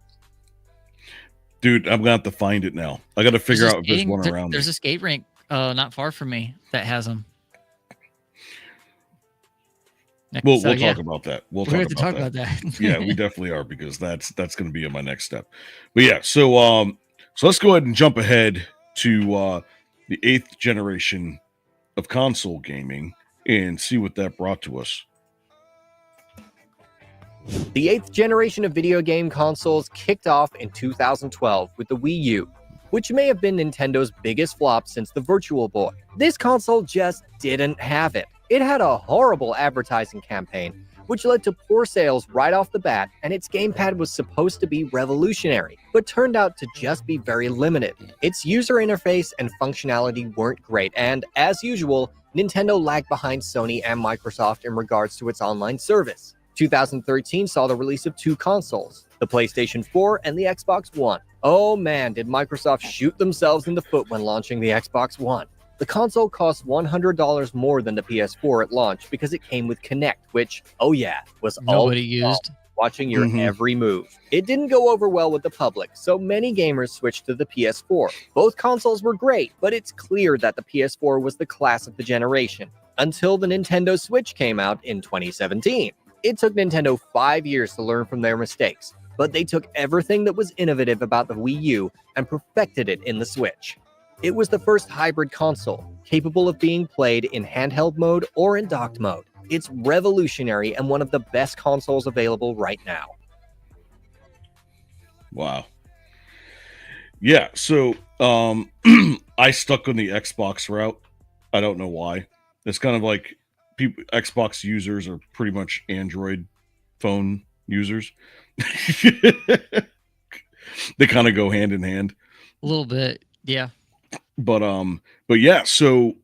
Dude, I'm gonna have to find it now. I gotta figure out if there's one around There's me. a skate rink not far from me that has them. So We'll yeah, talk about that. We'll we're going talk to about talk that. about that. Yeah, we definitely are, because that's going to be in my next step. But yeah, so let's go ahead and jump ahead to the 8th generation of console gaming and see what that brought to us. The 8th generation of video game consoles kicked off in 2012 with the Wii U, which may have been Nintendo's biggest flop since the Virtual Boy. This console just didn't have it. It had a horrible advertising campaign, which led to poor sales right off the bat, and its gamepad was supposed to be revolutionary, but turned out to just be very limited. Its user interface and functionality weren't great, and as usual, Nintendo lagged behind Sony and Microsoft in regards to its online service. 2013 saw the release of two consoles, the PlayStation 4 and the Xbox One. Oh man, did Microsoft shoot themselves in the foot when launching the Xbox One. The console cost $100 more than the PS4 at launch because it came with Kinect, which, oh yeah, was all Nobody used. watching your Mhm. every move. It didn't go over well with the public, so many gamers switched to the PS4. Both consoles were great, but it's clear that the PS4 was the class of the generation, until the Nintendo Switch came out in 2017. It took Nintendo 5 years to learn from their mistakes, but they took everything that was innovative about the Wii U and perfected it in the Switch. It was the first hybrid console, capable of being played in handheld mode or in docked mode. It's revolutionary and one of the best consoles available right now. Wow. Yeah, so I stuck on the Xbox route. I don't know why. It's kind of like Xbox users are pretty much Android phone users. they kind of go hand in hand. A little bit, yeah. But yeah. So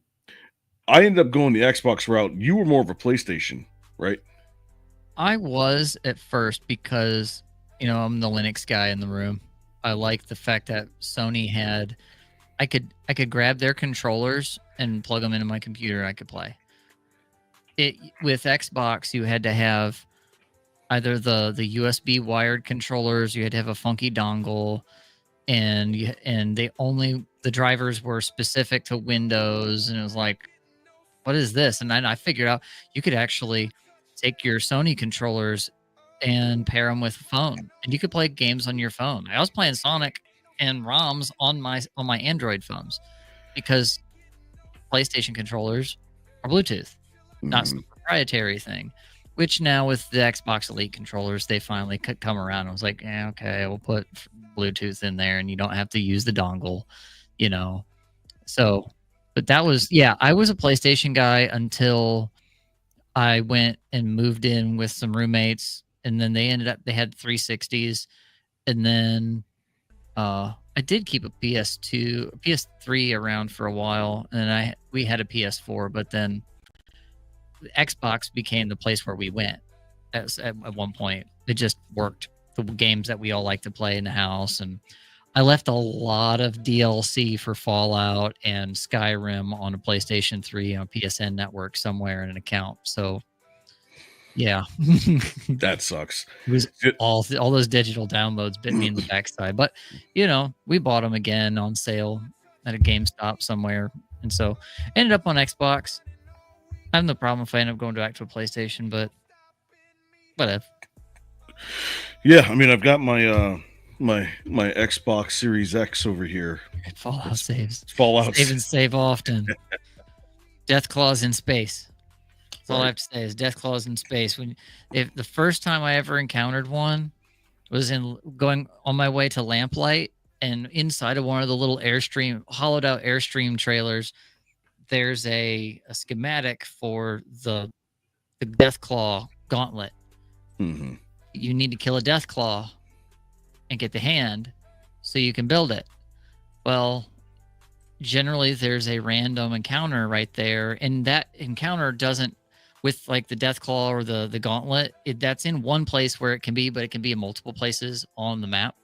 I ended up going the Xbox route. You were more of a PlayStation, right? I was at first because, I'm the Linux guy in the room. I like the fact that Sony had, I could grab their controllers and plug them into my computer and I could play. With Xbox, you had to have either the USB wired controllers, you had to have a funky dongle, and the drivers were specific to Windows, and it was like, what is this? And then I figured out you could actually take your Sony controllers and pair them with a phone, and you could play games on your phone. I was playing Sonic and ROMs on my Android phones because PlayStation controllers are Bluetooth, not some proprietary thing. Which now with the Xbox Elite controllers, they finally could come around. I was like, yeah, okay, we'll put Bluetooth in there, and you don't have to use the dongle, So, but that was, I was a PlayStation guy until I went and moved in with some roommates, and then they had 360s, and then I did keep a PS3 around for a while, and we had a PS4, but then Xbox became the place where we went at one point. It just worked. The games that we all like to play in the house, and I left a lot of DLC for Fallout and Skyrim on a PlayStation 3 on a PSN network somewhere in an account. So, yeah, That sucks. It was all those digital downloads bit me in the backside. But we bought them again on sale at a GameStop somewhere, and so ended up on Xbox. I have no problem if I end up going back to a PlayStation, but whatever. Yeah, I mean, I've got my my Xbox Series X over here. Fallout saves. Fallout. Save and save often. Death Claws in space. That's all I have to say is Death Claws in space. If the first time I ever encountered one was going on my way to Lamplight, and inside of one of the little hollowed out Airstream trailers, there's a schematic for the Deathclaw gauntlet. Mm-hmm. You need to kill a Deathclaw and get the hand so you can build it. Well, generally there's a random encounter right there, and that encounter doesn't, with like the Deathclaw or the gauntlet, that's in one place where it can be, but it can be in multiple places on the map.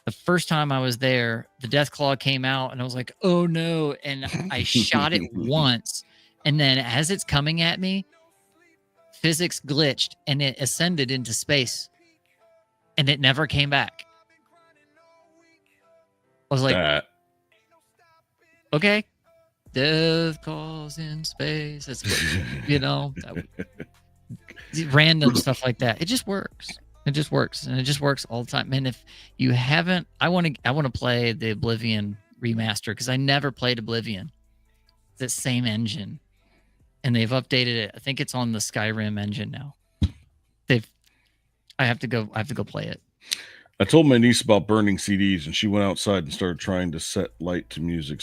The first time I was there, the Deathclaw came out, and I was like, oh no. And I shot it once. And then as it's coming at me, physics glitched and it ascended into space. And it never came back. I was like, okay. Death calls in space. That's what, random stuff like that. It just works. It just works, and it just works all the time. Man, if you haven't, I want to play the Oblivion remaster because I never played Oblivion. It's that same engine, and they've updated it. I think it's on the Skyrim engine now. I have to go play it. I told my niece about burning CDs, and she went outside and started trying to set light to music.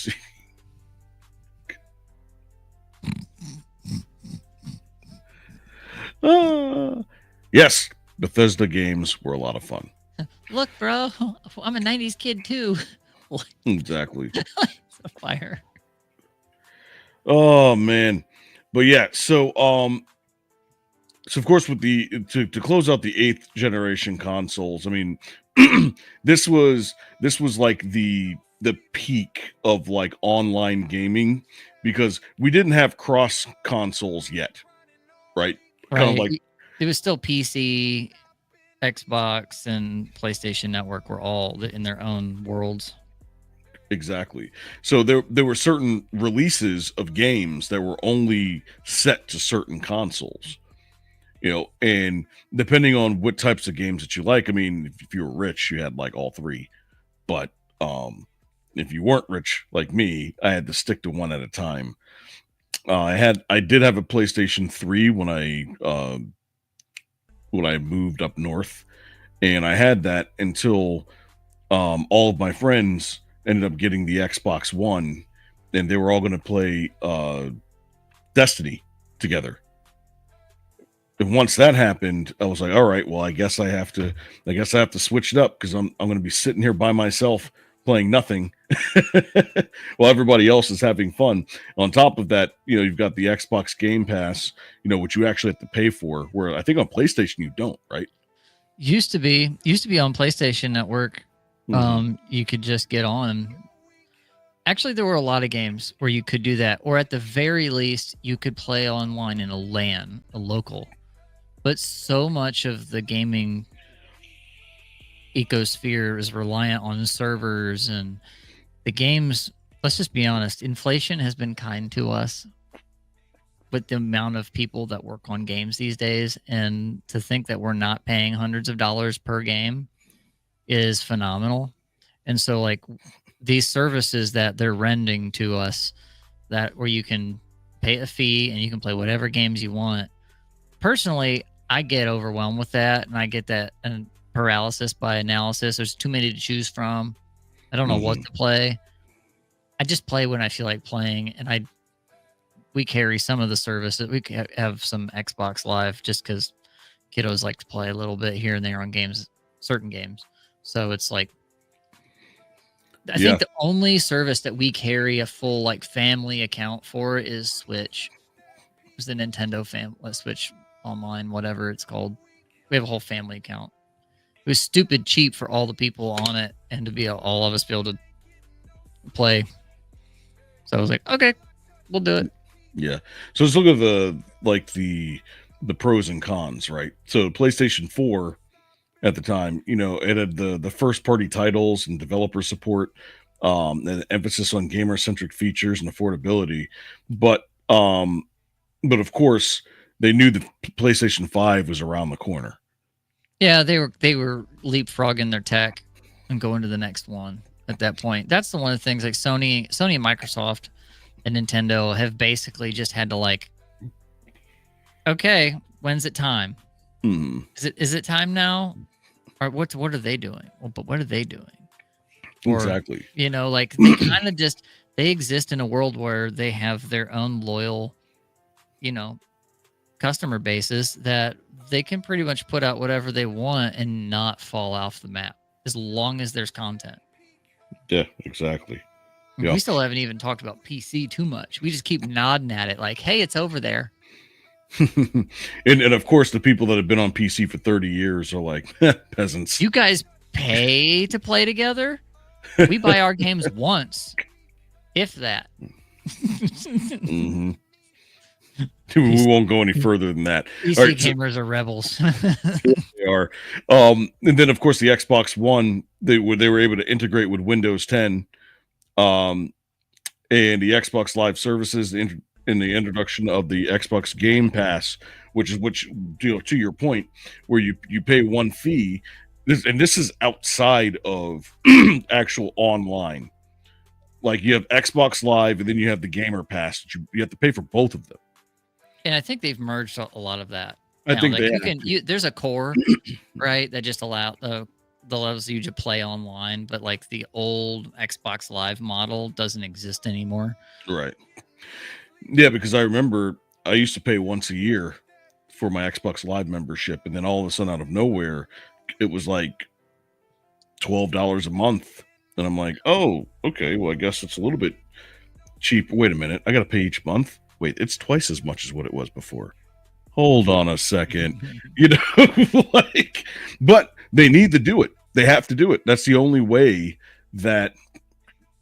Yes. Bethesda games were a lot of fun. Look, bro, I'm a 90s kid too. Exactly. It's a fire. Oh man. But yeah, so of course with to close out the 8th generation consoles, I mean, this was like the peak of like online gaming because we didn't have cross consoles yet. Right? Kind of like it was still PC, Xbox, and PlayStation Network were all in their own worlds. Exactly. So there were certain releases of games that were only set to certain consoles. And depending on what types of games that you like, I mean, if you were rich, you had like all three. But if you weren't rich like me, I had to stick to one at a time. I did have a PlayStation 3 when I moved up north, and I had that until all of my friends ended up getting the Xbox One, and they were all going to play Destiny together. And once that happened, I was like, all right, well, I guess I have to switch it up because I'm going to be sitting here by myself playing nothing while everybody else is having fun. On top of that, you've got the Xbox Game Pass, which you actually have to pay for, where I think on PlayStation you don't, right? Used to be on PlayStation Network. You could just get on. Actually, there were a lot of games where you could do that, or at the very least, you could play online in a LAN, a local. But so much of the gaming ecosphere is reliant on servers, and the games, let's just be honest, inflation has been kind to us with the amount of people that work on games these days. And to think that we're not paying hundreds of dollars per game is phenomenal. And so, like, these services that they're rendering to us, that where you can pay a fee and you can play whatever games you want. Personally, I get overwhelmed with that, and I get that paralysis by analysis. There's too many to choose from. I don't know what to play. I just play when I feel like playing, and we carry some of the services. We have some Xbox Live just because kiddos like to play a little bit here and there on games, certain games. So it's like, I think the only service that we carry a full like family account for is Switch. It's the Nintendo Switch Online, whatever it's called. We have a whole family account. It was stupid cheap for all the people on it, and to be all of us be able to play. So I was like, okay, we'll do it. Yeah. So let's look at the pros and cons, right? So PlayStation 4 at the time, it had the first party titles and developer support, and emphasis on gamer centric features and affordability. But of course, they knew that PlayStation 5 was around the corner. Yeah, they were leapfrogging their tech and going to the next one at that point. That's the one of the things like Sony and Microsoft and Nintendo have basically just had to like, okay, when's it time? Is it time now? Or what are they doing? Well, but what are they doing? Or, exactly. Like they kind of just, they exist in a world where they have their own loyal, customer bases that they can pretty much put out whatever they want and not fall off the map as long as there's content. Yeah, exactly. Yeah. We still haven't even talked about PC too much. We just keep nodding at it like, hey, it's over there. and of course, the people that have been on PC for 30 years are like peasants. You guys pay to play together? We buy our games once, if that. We won't go any further than that. PC gamers are rebels. They are. And then, of course, the Xbox One, they were able to integrate with Windows 10, and the Xbox Live services, in the introduction of the Xbox Game Pass, which to your point, where you pay one fee. This is outside of actual online. Like you have Xbox Live, and then you have the Gamer Pass. You have to pay for both of them. And I think they've merged a lot of that. I think like there's a core, right, that just allows you to play online, but like the old Xbox Live model doesn't exist anymore. Right. Yeah, because I remember I used to pay once a year for my Xbox Live membership, and then all of a sudden, out of nowhere, it was like $12 a month. And I'm like, oh, okay, well, I guess it's a little bit cheap. Wait a minute, I got to pay each month. Wait, it's twice as much as what it was before. Hold on a second. But they need to do it. They have to do it. That's the only way that,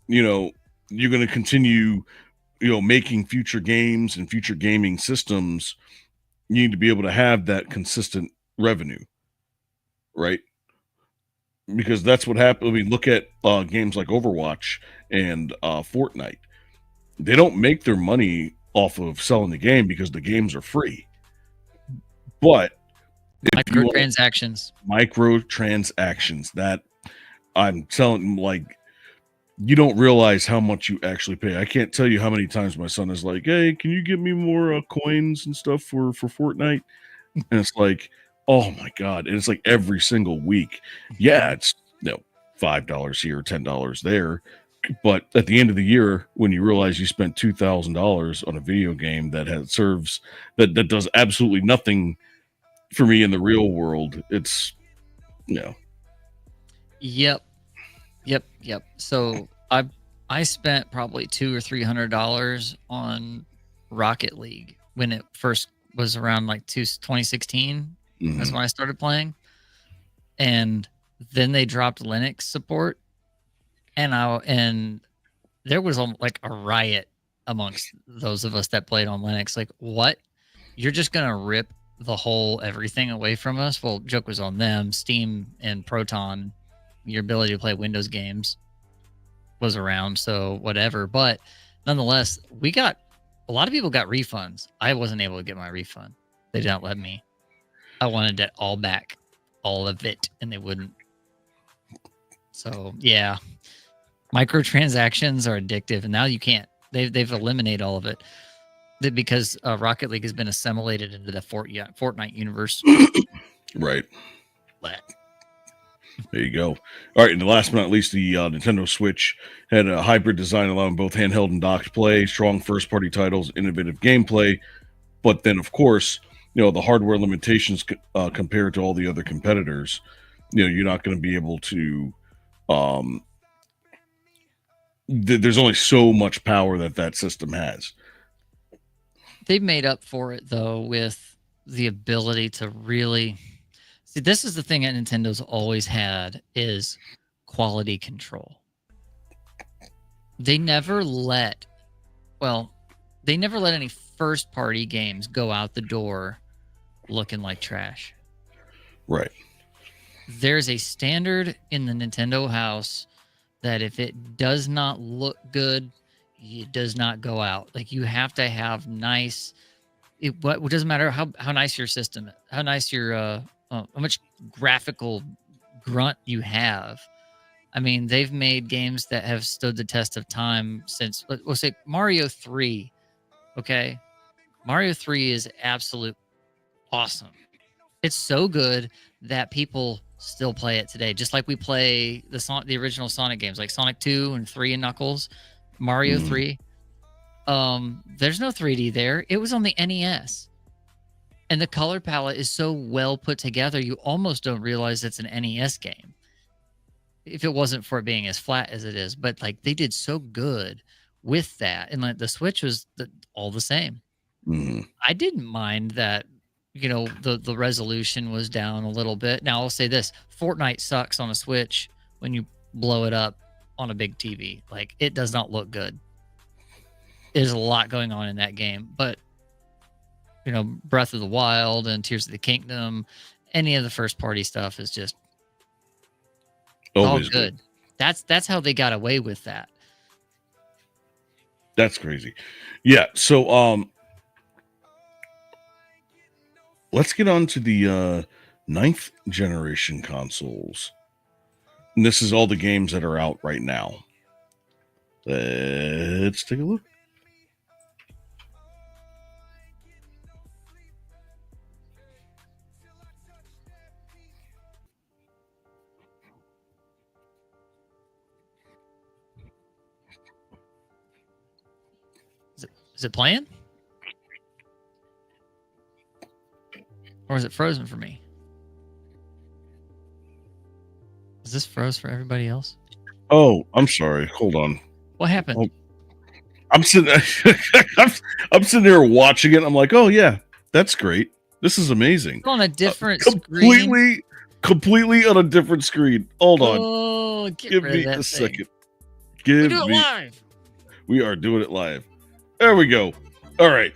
you're going to continue, making future games and future gaming systems. You need to be able to have that consistent revenue, right? Because that's what happened. I mean, look at games like Overwatch and Fortnite. They don't make their money off of selling the game because the games are free. But microtransactions, that I'm telling, like, you don't realize how much you actually pay. I can't tell you how many times my son is like, hey, can you give me more coins and stuff for Fortnite? And it's like, oh my God. And it's like every single week. Yeah, it's $5 here, $10 there. But at the end of the year, when you realize you spent $2,000 on a video game that does absolutely nothing for me in the real world, it's, you know. Yep. So I spent probably $200 or $300 on Rocket League when it first was around like 2016. That's when I started playing, and then they dropped Linux support, and there was like a riot amongst those of us that played on Linux. Like, what? You're just gonna rip the whole everything away from us? Well, joke was on them. Steam and Proton, your ability to play Windows games was around, so whatever. But nonetheless, a lot of people got refunds. I wasn't able to get my refund. They didn't let me. I wanted it all back, all of it, and they wouldn't. So yeah, microtransactions are addictive, and now you can't. They've eliminated all of it because Rocket League has been assimilated into the Fortnite universe. Right. There you go. All right, and last but not least, the Nintendo Switch had a hybrid design allowing both handheld and docked play, strong first-party titles, innovative gameplay, but then, of course, the hardware limitations compared to all the other competitors. You're not going to be able to. There's only so much power that system has. They've made up for it though with the ability to really see. This is the thing that Nintendo's always had is quality control. They never let any first-party games go out the door looking like trash. Right. There's a standard in the Nintendo house that if it does not look good, it does not go out. Like, you have to have nice. It doesn't matter how nice your system, how nice your how much graphical grunt you have. I mean, they've made games that have stood the test of time since, we'll say, Mario 3. Okay, Mario 3 is absolute awesome. It's so good that people still play it today, just like we play the original Sonic games, like Sonic 2 and 3 and Knuckles. Mario 3. There's no 3D there. It was on the NES. And the color palette is so well put together, you almost don't realize it's an NES game if it wasn't for it being as flat as it is. But like, they did so good with that, and like the Switch was all the same. I didn't mind that. The resolution was down a little bit. Now, I'll say this. Fortnite sucks on a Switch when you blow it up on a big TV. Like, it does not look good. There's a lot going on in that game. But, Breath of the Wild and Tears of the Kingdom, any of the first-party stuff is just always all good. That's how they got away with that. That's crazy. Yeah, so let's get on to the 9th generation consoles. And this is all the games that are out right now. Let's take a look. Is it playing? Or is it frozen for me? Is this froze for everybody else? Oh, I'm sorry. Hold on. What happened? Oh, I'm sitting there watching it. I'm like, oh yeah, that's great. This is amazing. It's on a different screen. Completely on a different screen. Hold on. Oh, give me a second. We do it live. We are doing it live. There we go. All right.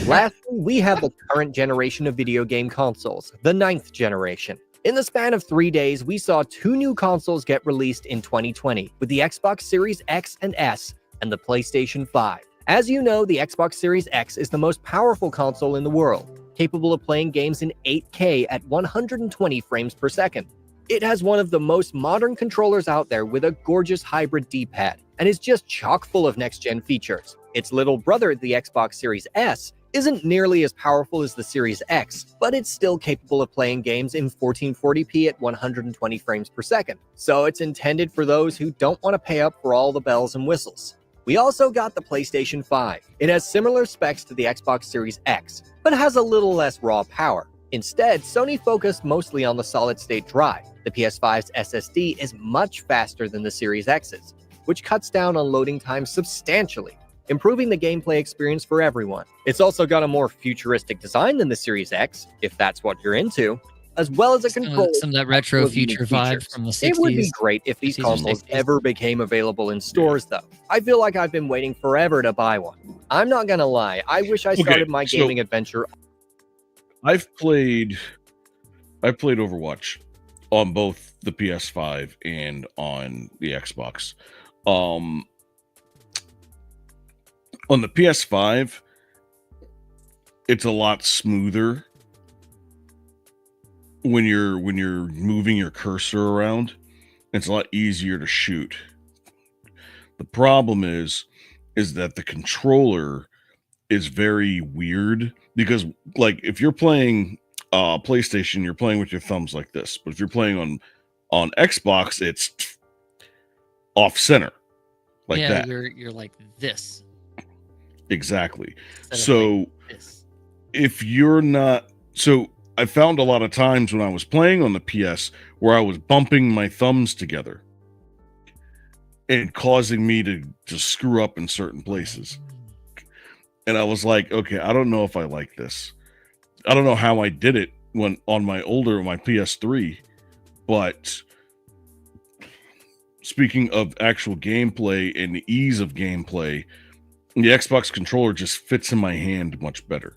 Lastly, we have the current generation of video game consoles, the 9th generation. In the span of 3 days, we saw 2 new consoles get released in 2020, with the Xbox Series X and S and the PlayStation 5. As you know, the Xbox Series X is the most powerful console in the world, capable of playing games in 8K at 120 frames per second. It has one of the most modern controllers out there with a gorgeous hybrid D-pad, and is just chock full of next-gen features. Its little brother, the Xbox Series S, isn't nearly as powerful as the Series X, but it's still capable of playing games in 1440p at 120 frames per second. So it's intended for those who don't want to pay up for all the bells and whistles. We also got the PlayStation 5. It has similar specs to the Xbox Series X, but has a little less raw power. Instead, Sony focused mostly on the solid-state drive. The PS5's SSD is much faster than the Series X's, which cuts down on loading times substantially, improving the gameplay experience for everyone. It's also got a more futuristic design than the Series X, if that's what you're into, as well as a controller. Some of that retro with unique future vibe features. from the 60s. It would be great if these 50s or consoles 60s. ever became available in stores, though. I feel like I've been waiting forever to buy one. I'm not gonna lie, I wish I started my so- gaming adventure. I've played Overwatch on both the PS5 and on the Xbox. On the PS5, it's a lot smoother when you're moving your cursor around. It's a lot easier to shoot. The problem is that the controller is very weird, because like if you're playing PlayStation, you're playing with your thumbs like this, but if you're playing on Xbox, it's off center like yeah, that. you're like this. Exactly. instead of So like this. if you're not, so I found a lot of times when I was playing on the PS where I was bumping my thumbs together and causing me to screw up in certain places. And I was like, okay, I don't know if I like this. I don't know how I did it when on my PS3, but speaking of actual gameplay and the ease of gameplay, the Xbox controller just fits in my hand much better.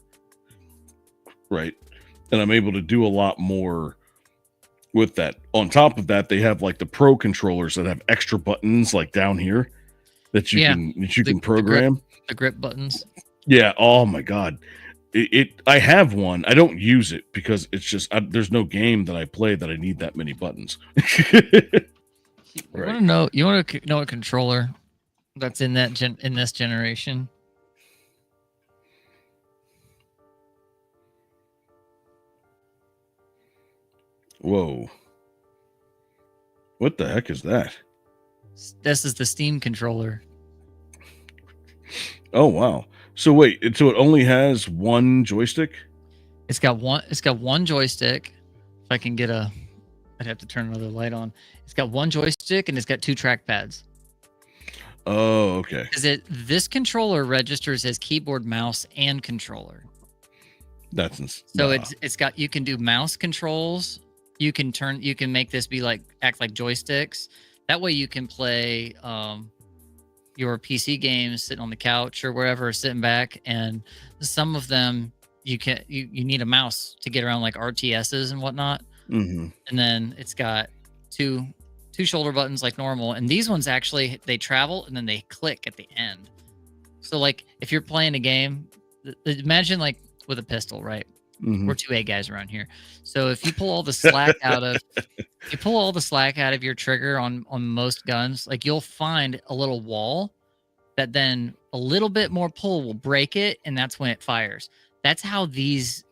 Right? And I'm able to do a lot more with that. On top of that, they have like the Pro controllers that have extra buttons like down here that you can program. The grip buttons. Yeah. Oh my God. I have one. I don't use it because it's just there's no game that I play that I need that many buttons. You want to know a controller that's in this generation? Whoa. What the heck is that? This is the Steam controller. Oh wow. So wait, so it only has one joystick? It's got one joystick. If I can get I'd have to turn another light on. It's got one joystick and it's got two trackpads. Oh, okay. This controller registers as keyboard, mouse, and controller. So it's got, you can do mouse controls. You can make this act like joysticks. That way you can play your PC games sitting on the couch or wherever, sitting back. And some of them you need a mouse to get around, like RTSs and whatnot. Mm-hmm. And then it's got two shoulder buttons like normal. And these ones actually, they travel and then they click at the end. So like if you're playing a game, imagine like with a pistol, right? Mm-hmm. We're 2A guys around here. So if you pull all the slack out of your trigger on most guns, like you'll find a little wall that then a little bit more pull will break it, and that's when it fires. That's how these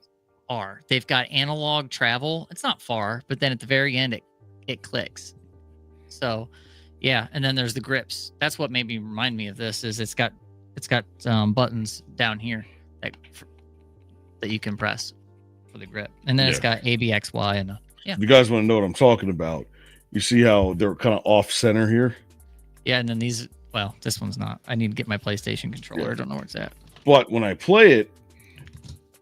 are. They've got analog travel. It's not far, but then at the very end it clicks. So yeah, and then there's the grips. That's what made me remind me of this. Is it's got buttons down here that you can press for the grip, and then it's got ABXY and If you guys want to know what I'm talking about, you see how they're kind of off center here. Yeah, and then these. Well, this one's not. I need to get my PlayStation controller. Yeah. I don't know where it's at. But when I play it,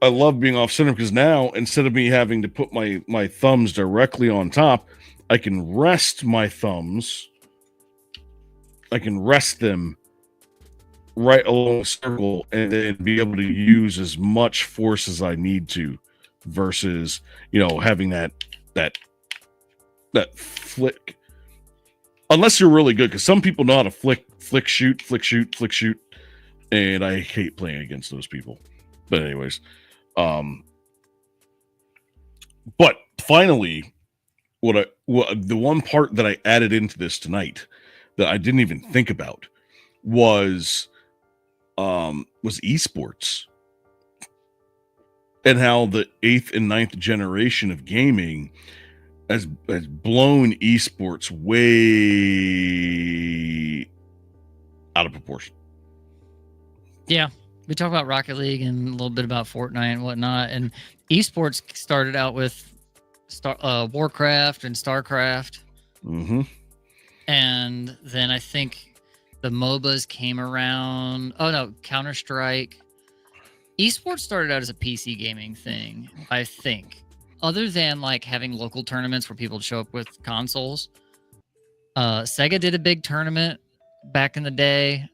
I love being off center because now instead of me having to put my thumbs directly on top, I can rest my thumbs. I can rest them right along the circle and then be able to use as much force as I need to, versus having that flick. Unless you're really good, because some people know how to flick shoot, and I hate playing against those people. But anyways, but finally, the one part that I added into this tonight that I didn't even think about was esports, and how the 8th and 9th generation of gaming has blown esports way out of proportion. Yeah, we talk about Rocket League and a little bit about Fortnite and whatnot, and esports started out with Warcraft and StarCraft, Mm-hmm. and then I think the MOBAs came around. Oh no, Counter-Strike. Esports started out as a PC gaming thing, I think. Other than like having local tournaments where people would show up with consoles. Sega did a big tournament back in the day,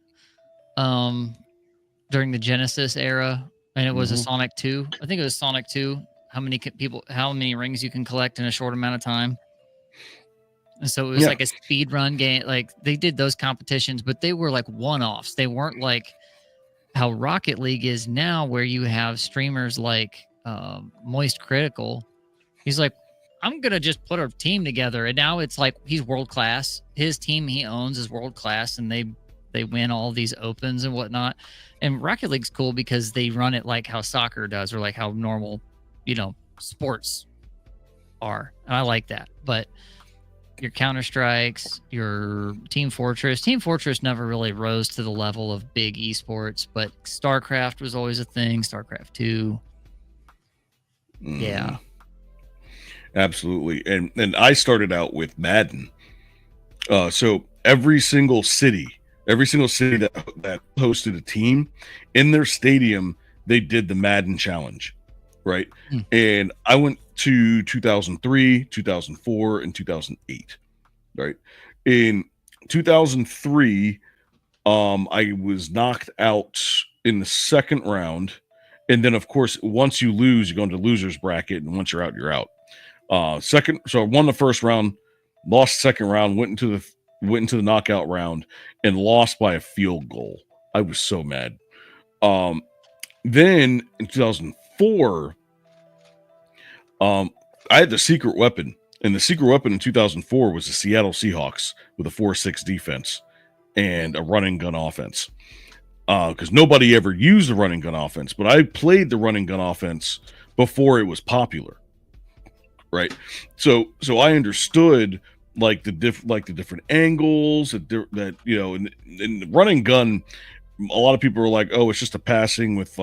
during the Genesis era, and it was a Mhm. Sonic 2. I think it was Sonic 2. How many rings you can collect in a short amount of time. And so it was Yeah. like a speed run game. Like they did those competitions, but they were like one-offs. They weren't like how Rocket League is now, where you have streamers like Moist Critical. He's like, I'm gonna just put a team together, and now it's like he's world class. His team he owns is world class, and they win all these opens and whatnot. And Rocket League's cool because they run it like how soccer does, or like how normal, sports are. And I like that. But your Counter Strikes, your Team Fortress never really rose to the level of big esports, but StarCraft was always a thing. StarCraft 2. Yeah. Absolutely. And I started out with Madden. So every single city that hosted a team, in their stadium, they did the Madden challenge, right? And I went to 2003, 2004, and 2008, right? In 2003, I was knocked out in the second round. And then, of course, once you lose, you go into losers bracket, and once you're out, you're out. So I won the first round, lost the second round, went into the knockout round, and lost by a field goal. I was so mad. Then in 2004, I had the secret weapon, and the secret weapon in 2004 was the Seattle Seahawks with a 4-6 defense and a running gun offense. Because nobody ever used the running gun offense, but I played the running gun offense before it was popular. Right. So I understood like the different angles and the running gun, a lot of people are like, oh, it's just a passing with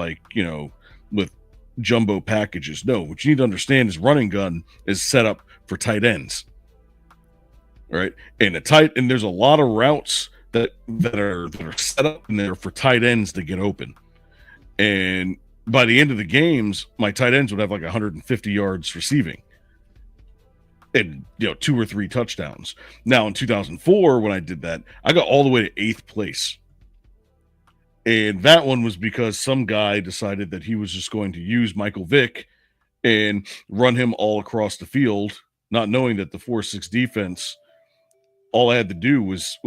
with jumbo packages. No, what you need to understand is running gun is set up for tight ends. Right. And there's a lot of routes that are set up in there for tight ends to get open. And by the end of the games, my tight ends would have like 150 yards receiving. And 2 or 3 touchdowns. Now in 2004, when I did that, I got all the way to 8th place, and that one was because some guy decided that he was just going to use Michael Vick and run him all across the field, not knowing that the 4-6 defense, all I had to do was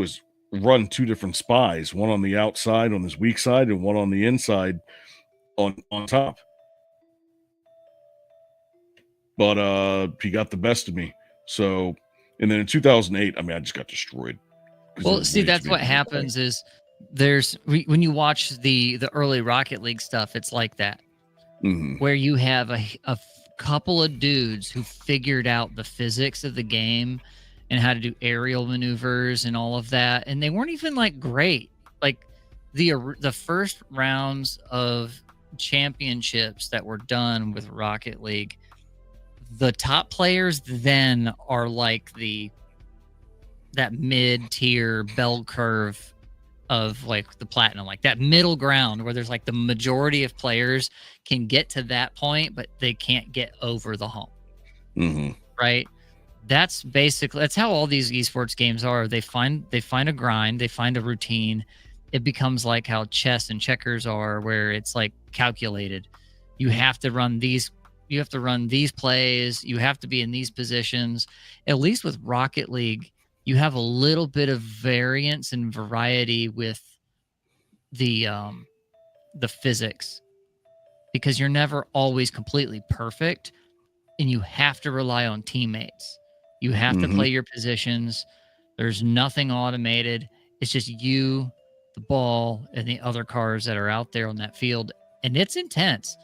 run 2 different spies, one on the outside on his weak side and one on the inside on top. But he got the best of me. So, and then in 2008, I just got destroyed. Well, see, that's what happens is when you watch the early Rocket League stuff, it's like that, where you have a couple of dudes who figured out the physics of the game and how to do aerial maneuvers and all of that, and they weren't even like great. Like the first rounds of championships that were done with Rocket League, the top players then are like that mid-tier bell curve of like the platinum, like that middle ground where there's like the majority of players can get to that point, but they can't get over the hump. Right? That's how all these esports games are. They find a grind, they find a routine. It becomes like how chess and checkers are, where it's like calculated. You have to run these plays. You have to be in these positions. At least with Rocket League, you have a little bit of variance and variety with the physics, because you're never always completely perfect, and you have to rely on teammates. You have to play your positions. There's nothing automated. It's just you, the ball, and the other cars that are out there on that field, and it's intense.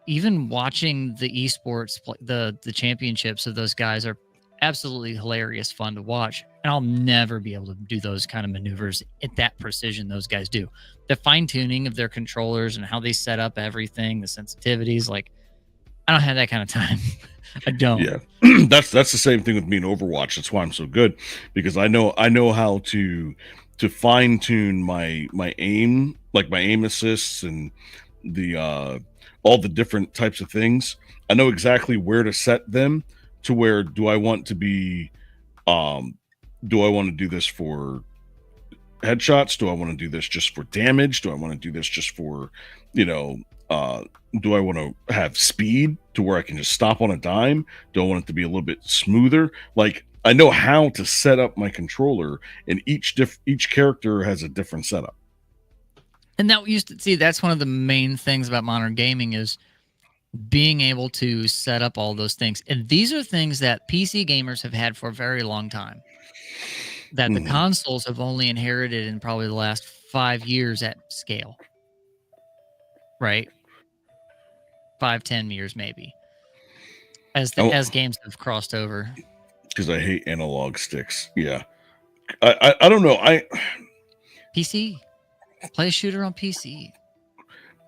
Even watching the esports, the championships of those guys are absolutely hilarious, fun to watch. And I'll never be able to do those kind of maneuvers at that precision those guys do. The fine tuning of their controllers and how they set up everything, the sensitivities, like I don't have that kind of time. I don't. Yeah, that's the same thing with me in Overwatch. That's why I'm so good, because I know how to fine tune my aim, like my aim assists and the all the different types of things. I know exactly where to set them to where do I want to be, do I want to do this for headshots? Do I want to do this just for damage? Do I want to do this just for, you know, do I want to have speed to where I can just stop on a dime? Do I want it to be a little bit smoother? Like, I know how to set up my controller, and each character has a different setup. And that used to see, that's one of the main things about modern gaming is being able to set up all those things. And these are things that PC gamers have had for a very long time, that the consoles have only inherited in probably the last 5 years at scale. Right? 5-10 years maybe. As games have crossed over. Because I hate analog sticks. Yeah. I don't know. PC. Play a shooter on PC.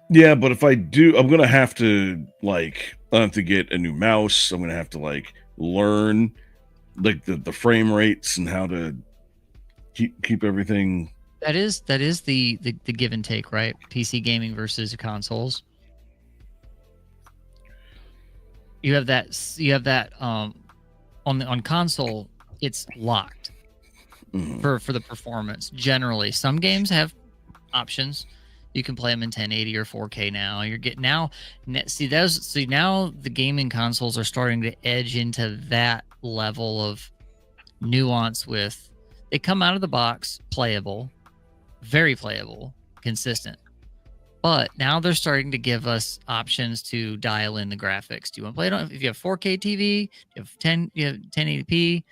Yeah, but if I do, I'm gonna have to I have to get a new mouse. I'm gonna have to learn like the frame rates and how to keep everything. That is the give and take, right? PC gaming versus consoles. You have that on console, it's locked for the performance. Generally, some games have options. You can play them in 1080 or 4K now. You're getting now the gaming consoles are starting to edge into that level of nuance. With they come out of the box playable, very playable, consistent. But now they're starting to give us options to dial in the graphics. Do you want to play it on, if you have 4K TV, you have 1080p?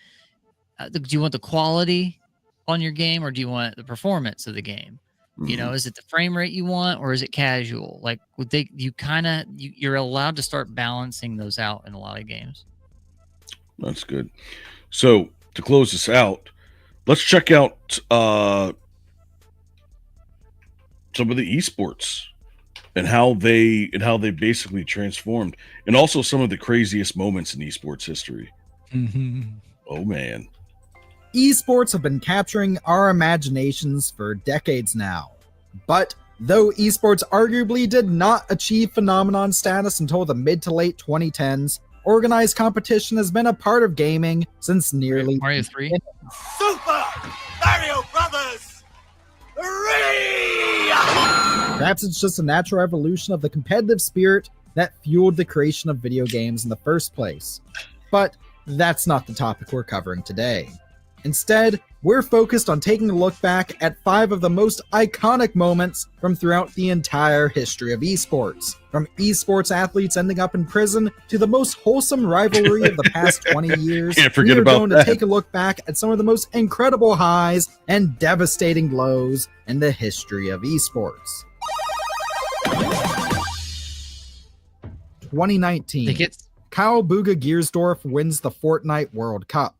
Do you want the quality on your game, or do you want the performance of the game? You know, is it the frame rate you want, or is it casual? Like, you're allowed to start balancing those out in a lot of games. That's good. So to close this out, let's check out some of the esports and how they basically transformed, and also some of the craziest moments in esports history. Oh man. Esports have been capturing our imaginations for decades now. But though esports arguably did not achieve phenomenon status until the mid to late 2010s, organized competition has been a part of gaming since nearly Mario 3. Super Mario Brothers 3! Perhaps it's just a natural evolution of the competitive spirit that fueled the creation of video games in the first place. But that's not the topic we're covering today. Instead, we're focused on taking a look back at 5 of the most iconic moments from throughout the entire history of esports. From esports athletes ending up in prison to the most wholesome rivalry of the past 20 years, Can't forget we're about going that. to take a look back at some of the most incredible highs and devastating lows in the history of esports. 2019. Kyle Booga Giersdorf wins the Fortnite World Cup.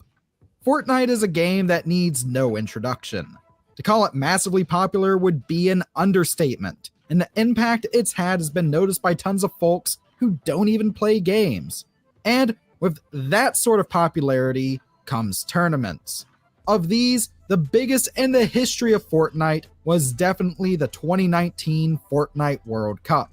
Fortnite is a game that needs no introduction. To call it massively popular would be an understatement, and the impact it's had has been noticed by tons of folks who don't even play games. And with that sort of popularity comes tournaments. Of these, the biggest in the history of Fortnite was definitely the 2019 Fortnite World Cup.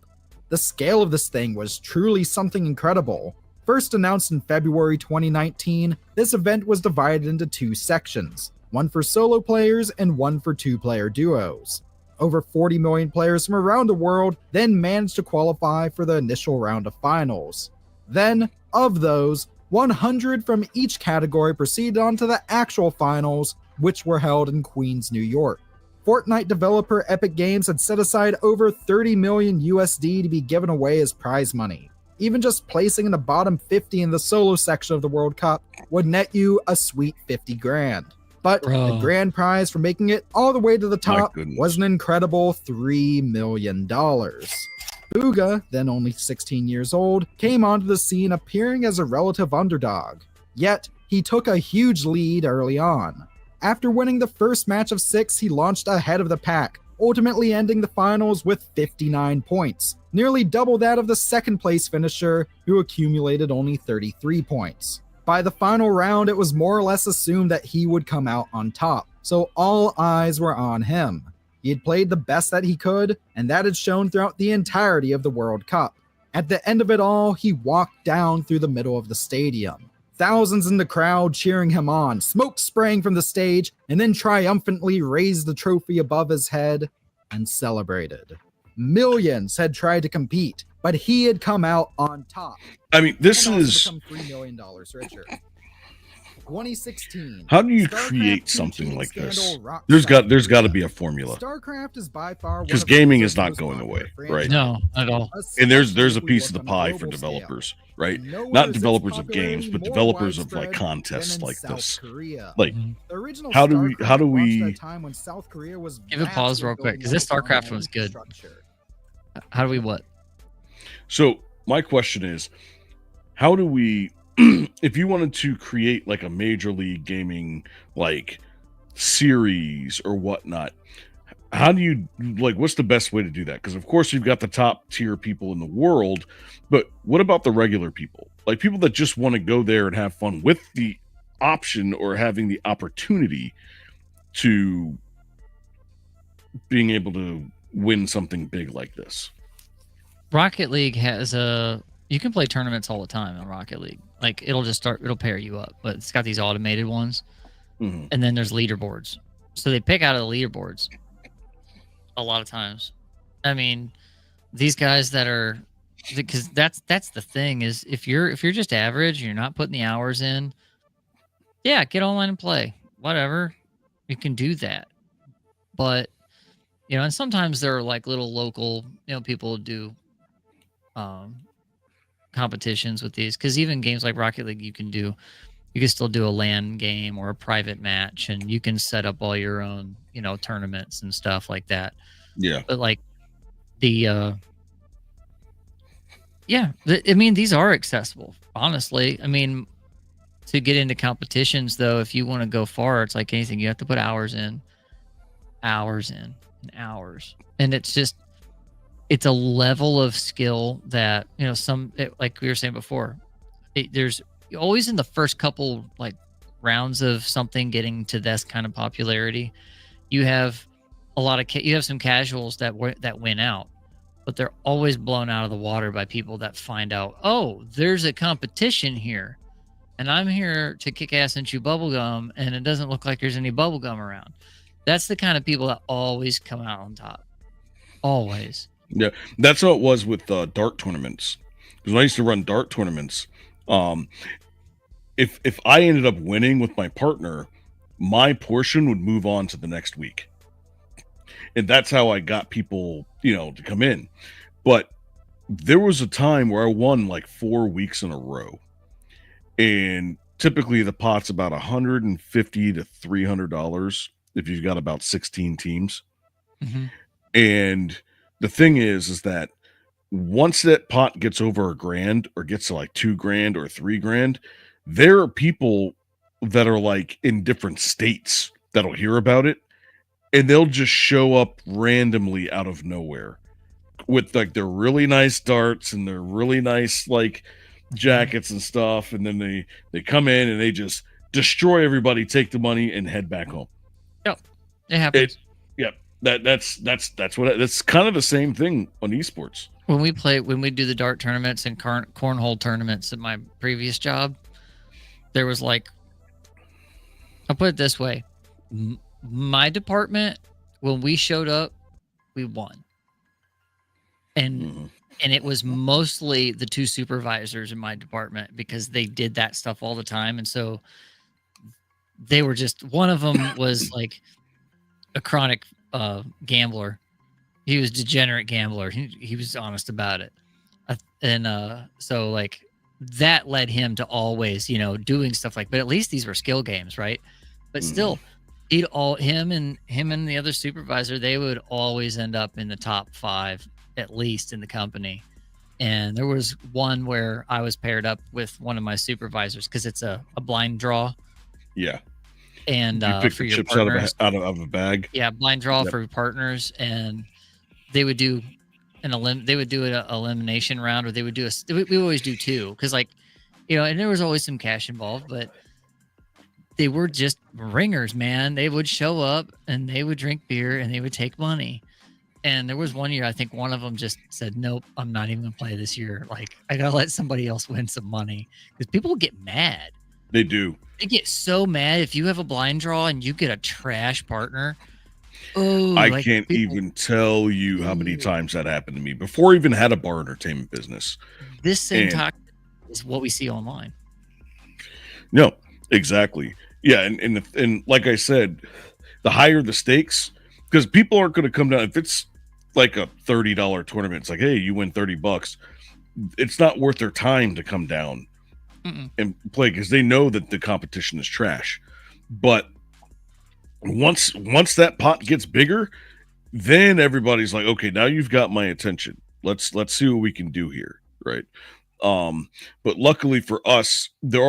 The scale of this thing was truly something incredible. First announced in February 2019, this event was divided into 2 sections, one for solo players and one for 2-player duos. Over 40 million players from around the world then managed to qualify for the initial round of finals. Then, of those, 100 from each category proceeded on to the actual finals, which were held in Queens, New York. Fortnite developer Epic Games had set aside over 30 million USD to be given away as prize money. Even just placing in the bottom 50 in the solo section of the World Cup would net you a sweet 50 grand. But the grand prize for making it all the way to the top was an incredible $3 million. Booga, then only 16 years old, came onto the scene appearing as a relative underdog. Yet, he took a huge lead early on. After winning the first match of 6, he launched ahead of the pack, ultimately ending the finals with 59 points, nearly double that of the second place finisher, who accumulated only 33 points. By the final round, it was more or less assumed that he would come out on top, so all eyes were on him. He had played the best that he could, and that had shown throughout the entirety of the World Cup. At the end of it all, he walked down through the middle of the stadium. Thousands in the crowd cheering him on, smoke spraying from the stage, and then triumphantly raised the trophy above his head and celebrated. Millions had tried to compete, but he had come out on top. I mean, this and also is become $3 million richer. 2016. how do you StarCraft create 2 something cheating like this? scandal rocks There's South got to Korea. be a formula, StarCraft is by far because one of gaming Blizzard's is not most going popular away, right? franchises, No, not at all. And there's especially a if we piece of look the on a pie for global scale. developers, right? And nowhere Not is its developers of games, popularity but more developers of like widespread contests than in like South this. Korea. Like, The original how do we StarCraft launched at we a time when South Korea was Give a pause vastly real quick, building 'cause this out StarCraft its one was good. infrastructure. How do we what? So my question is, how do we, if you wanted to create like a major league gaming like series or whatnot, how do you like? What's the best way to do that? Because of course you've got the top tier people in the world, but what about the regular people? Like people that just want to go there and have fun with the option or having the opportunity to being able to win something big like this. Rocket League has you can play tournaments all the time in Rocket League. Like it'll pair you up, but it's got these automated ones. Mhm. And then there's leaderboards. So they pick out of the leaderboards a lot of times. I mean, these guys that are, because that's the thing is if you're just average and you're not putting the hours in, yeah, get online and play. Whatever. You can do that. But and sometimes there are like little local, people do competitions with these, because even games like Rocket League, you can still do a LAN game or a private match, and you can set up all your own, tournaments and stuff like that. Yeah. But like I mean, these are accessible, honestly. I mean, to get into competitions though, if you want to go far, it's like anything, you have to put hours in. And it's a level of skill that, like we were saying before, there's always in the first couple like rounds of something getting to this kind of popularity, you have you have some casuals that win out, but they're always blown out of the water by people that find out, oh, there's a competition here and I'm here to kick ass and chew bubblegum, and it doesn't look like there's any bubblegum around. That's the kind of people that always come out on top. Always. Yeah, that's how it was with dart tournaments. Because when I used to run dart tournaments, if I ended up winning with my partner, my portion would move on to the next week, and that's how I got people, to come in. But there was a time where I won like 4 weeks in a row, and typically the pot's about $150 to $300 if you've got about 16 teams. Mm-hmm. And the thing is that once that pot gets over $1,000 or gets to like $2,000 or $3,000, there are people that are like in different states that'll hear about it, and they'll just show up randomly out of nowhere with like their really nice darts and their really nice like jackets and stuff, and then they come in and they just destroy everybody, take the money, and head back home. Yep, it happens. That's kind of the same thing on esports. When we do the dart tournaments and cornhole tournaments at my previous job, there was like, I'll put it this way, my department, when we showed up, we won. And it was mostly the two supervisors in my department, because they did that stuff all the time. And so they were just, one of them was like a chronic gambler. He was a degenerate gambler. He was honest about it. So like that led him to always, doing stuff like, but at least these were skill games, right? But still, him and the other supervisor, they would always end up in the top 5, at least in the company. And there was one where I was paired up with one of my supervisors, because it's a blind draw. Yeah. and You pick for the your chips out of partners. a bag. Yeah, blind draw Yep. for partners, and they would do an elimination round, or they would do we always do two, because like, and there was always some cash involved, but they were just ringers, man. They would show up and they would drink beer and they would take money. And there was one year, I think one of them just said, "Nope, I'm not even gonna play this year. Like, I gotta let somebody else win some money," because people get mad. They do. They get so mad if you have a blind draw and you get a trash partner. Oh, I like, can't people- even tell you how many times that happened to me before I even had a bar entertainment business. This same And- toxic is what we see online. No, exactly. Yeah, and like I said, the higher the stakes, because people aren't going to come down. If it's like a $30 tournament, it's like, hey, you win $30. It's not worth their time to come down and play, because they know that the competition is trash. But once that pot gets bigger, then everybody's like, okay, now you've got my attention. Let's see what we can do here, right? But luckily for us, there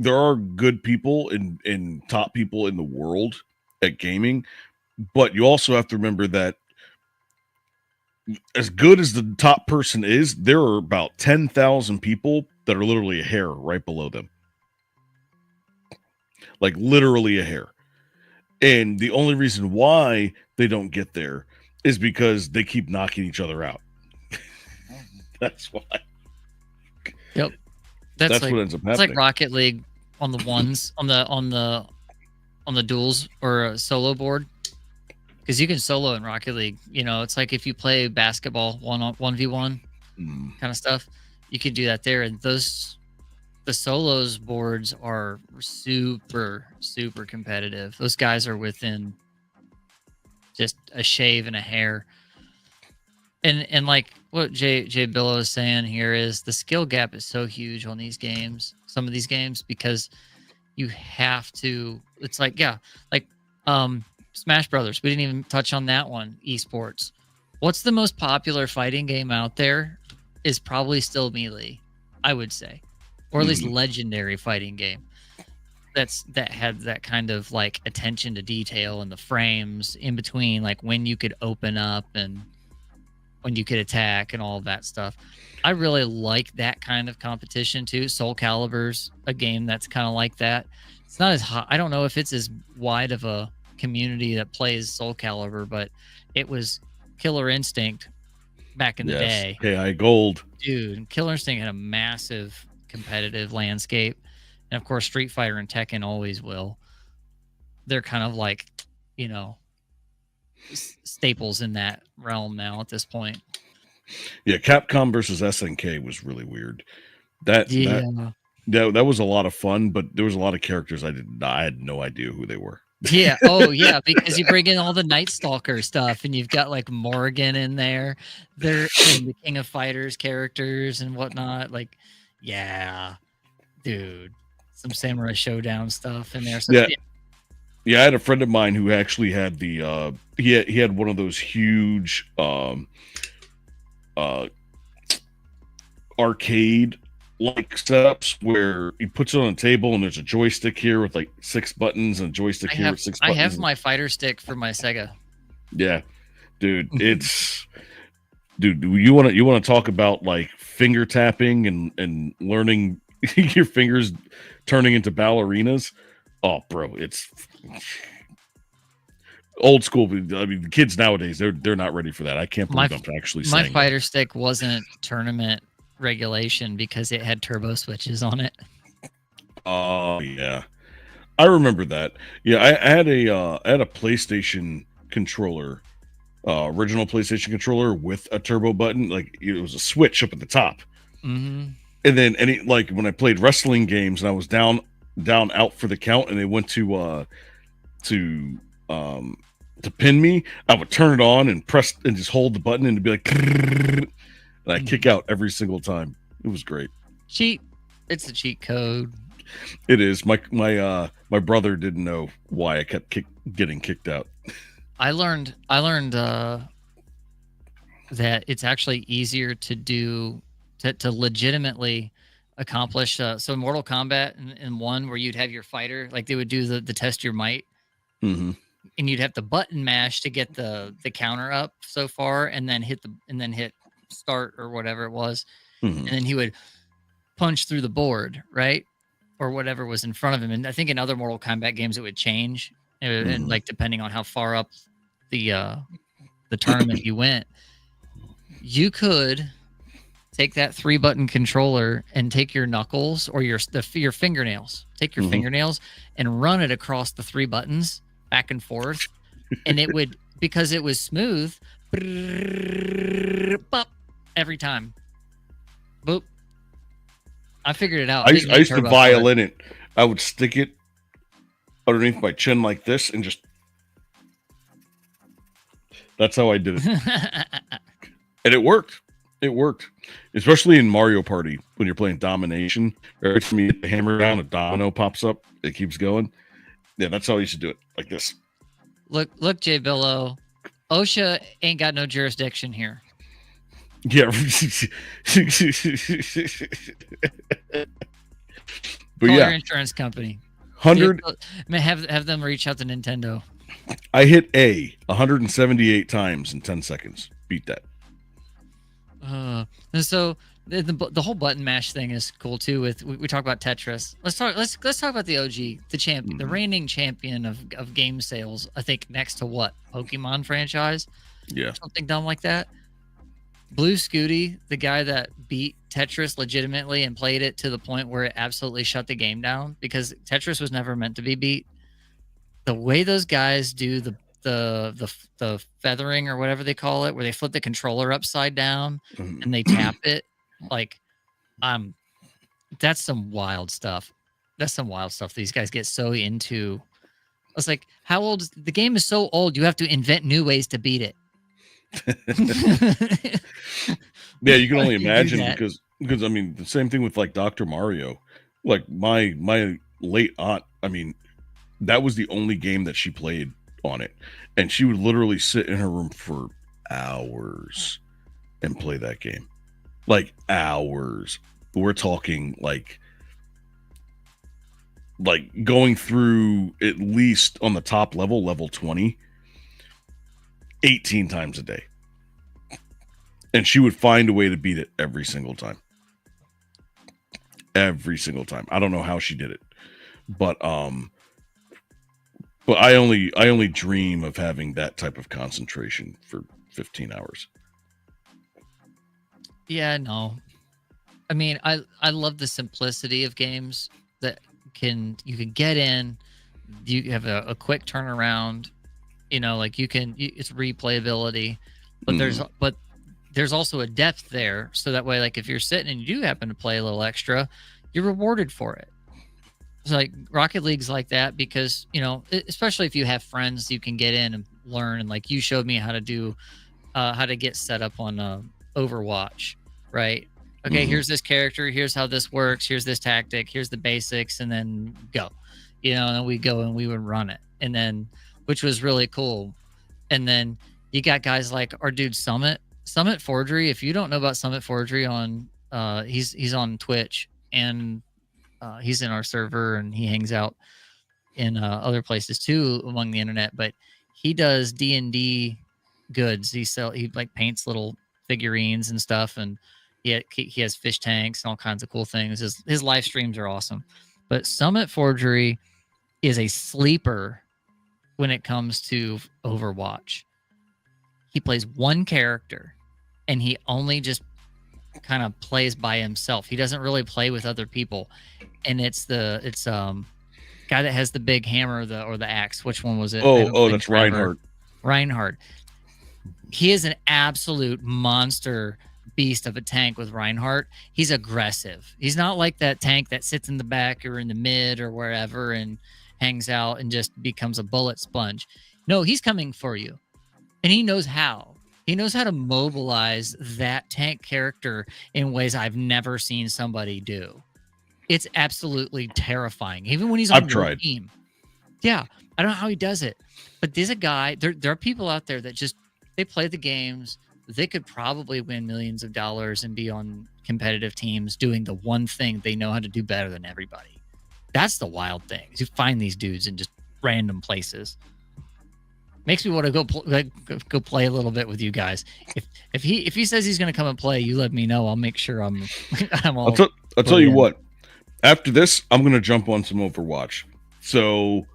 are good people and top people in the world at gaming, but you also have to remember that as good as the top person is, there are about 10,000 people that are literally a hair right below them. Like literally a hair. And the only reason why they don't get there is because they keep knocking each other out. That's why. Yep. That's like, what ends up it's happening. like Rocket League on the ones on the duels or a solo board, because you can solo in Rocket League. It's like if you play basketball 1v1 kind of stuff, you can do that there. And the solos boards are super competitive. Those guys are within just a shave and a hair. And like what Jay Billow is saying here is the skill gap is so huge on these games, some of these games, because you have to. It's like Smash Brothers. We didn't even touch on that one. Esports. What's the most popular fighting game out there? Is probably still Melee, I would say, or at least legendary fighting game. That had that kind of like attention to detail and the frames in between, like when you could open up and when you could attack and all of that stuff. I really like that kind of competition too. Soul Calibur's a game that's kind of like that. It's not as hot. I don't know if it's as wide of a community that plays Soul Calibur, but it was Killer Instinct back in the day. KI Gold. Dude, Killer Instinct had a massive competitive landscape. And of course, Street Fighter and Tekken always will. They're kind of like, staples in that realm now at this point. Yeah, Capcom versus SNK was really weird. That was a lot of fun, but there was a lot of characters I had no idea who they were. Yeah. Oh, yeah. Because you bring in all the Night Stalker stuff, and you've got like Morgan in there. They're the King of Fighters characters and whatnot. Like, yeah, dude, some Samurai Showdown stuff in there. So, yeah. I had a friend of mine who actually had the he had one of those huge arcade like setups where he puts it on a table and there's a joystick here with like 6 buttons and a joystick here with 6 buttons. I have my fighter stick for my Sega. Yeah, dude, you want to talk about like finger tapping and learning your fingers turning into ballerinas? Oh, bro, it's old school. I mean, the kids nowadays, they're not ready for that. I can't believe I'm actually saying my fighter stick wasn't tournament regulation because it had turbo switches on it. Oh yeah, I remember that. Yeah, I had a PlayStation controller, original PlayStation controller with a turbo button. Like it was a switch up at the top. Mm-hmm. And then like when I played wrestling games and I was down out for the count and they went to pin me, I would turn it on and press and just hold the button and it'd be like, and I kick out every single time. It was great. Cheat. It's a cheat code. It is. My brother didn't know why I kept getting kicked out. I learned that it's actually easier to do to legitimately accomplish. So Mortal Kombat in one where you'd have your fighter, like they would do the test your might, Mm-hmm. and you'd have to button mash to get the counter up so far, and then hit start or whatever it was, Mm-hmm. and then he would punch through the board, right, or whatever was in front of him. And I think in other Mortal Kombat games it would change, and like depending on how far up the tournament you went, you could take that 3-button controller and take your knuckles or your fingernails, take your fingernails and run it across the 3 buttons back and forth, and it would, because it was smooth, bop, every time. Boop. I figured it out. I used to violin it. I would stick it underneath my chin like this and just. That's how I did it. And it worked. It worked. Especially in Mario Party when you're playing Domination. Every time you hit the hammer down, a domino pops up. It keeps going. Yeah, that's how I used to do it. Like this. Look, Jay Billow. OSHA ain't got no jurisdiction here. Yeah. But Call yeah. your insurance company. 100. Have them reach out to Nintendo. I hit A 178 times in 10 seconds. Beat that. And so the whole button mash thing is cool too. With we talk about Tetris. Let's talk about the OG, the champion, the reigning champion of game sales. I think next to what, Pokemon franchise, something dumb like that. Blue Scooty, the guy that beat Tetris legitimately and played it to the point where it absolutely shut the game down, because Tetris was never meant to be beat. The way those guys do the feathering or whatever they call it, where they flip the controller upside down and they tap it, like, that's some wild stuff. That's some wild stuff. These guys get so into. I was like, how old is the game? Is so old you have to invent new ways to beat it. Yeah, you can only imagine because I mean the same thing with like Dr. Mario. Like my late aunt, I mean, that was the only game that she played on it, and she would literally sit in her room for hours and play that game. Like hours. We're talking like going through, at least on the top level 20, 18 times a day. And she would find a way to beat it every single time. Every single time. I don't know how she did it. But I only dream of having that type of concentration for 15 hours. Yeah, no. I mean, I love the simplicity of games that you can get in, you have a quick turnaround, you know, like it's replayability, but there's also a depth there, so that way, like if you're sitting and you do happen to play a little extra, you're rewarded for it. So like Rocket League's like that, because, you know, especially if you have friends, you can get in and learn, and like you showed me how to get set up on Overwatch, right? Okay, here's this character, here's how this works, here's this tactic, here's the basics, and then go. You know, and then we go and we would run it. And then, which was really cool. And then you got guys like our dude Summit Forgery. If you don't know about Summit Forgery, he's on Twitch, and he's in our server, and he hangs out in other places too among the internet, but he does D&D goods. He like paints little figurines and stuff, and he has fish tanks and all kinds of cool things. His live streams are awesome. But Summit Forgery is a sleeper when it comes to Overwatch. He plays one character, and he only just kind of plays by himself. He doesn't really play with other people. And it's guy that has the big hammer or the axe. Which one was it? Oh, that's Reinhardt. Reinhardt. He is an absolute monster beast of a tank with Reinhardt. He's aggressive. He's not like that tank that sits in the back or in the mid or wherever and hangs out and just becomes a bullet sponge. No, he's coming for you. And he knows how. He knows how to mobilize that tank character in ways I've never seen somebody do. It's absolutely terrifying, even when he's on your team. Yeah, I don't know how he does it, but there's a guy. There are people out there that just they play the games. They could probably win millions of dollars and be on competitive teams doing the one thing they know how to do better than everybody. That's the wild thing. You find these dudes in just random places. Makes me want to go play a little bit with you guys. If he says he's going to come and play, you let me know. I'll make sure I'm all. I'll tell you what. After this, I'm going to jump on some Overwatch. So,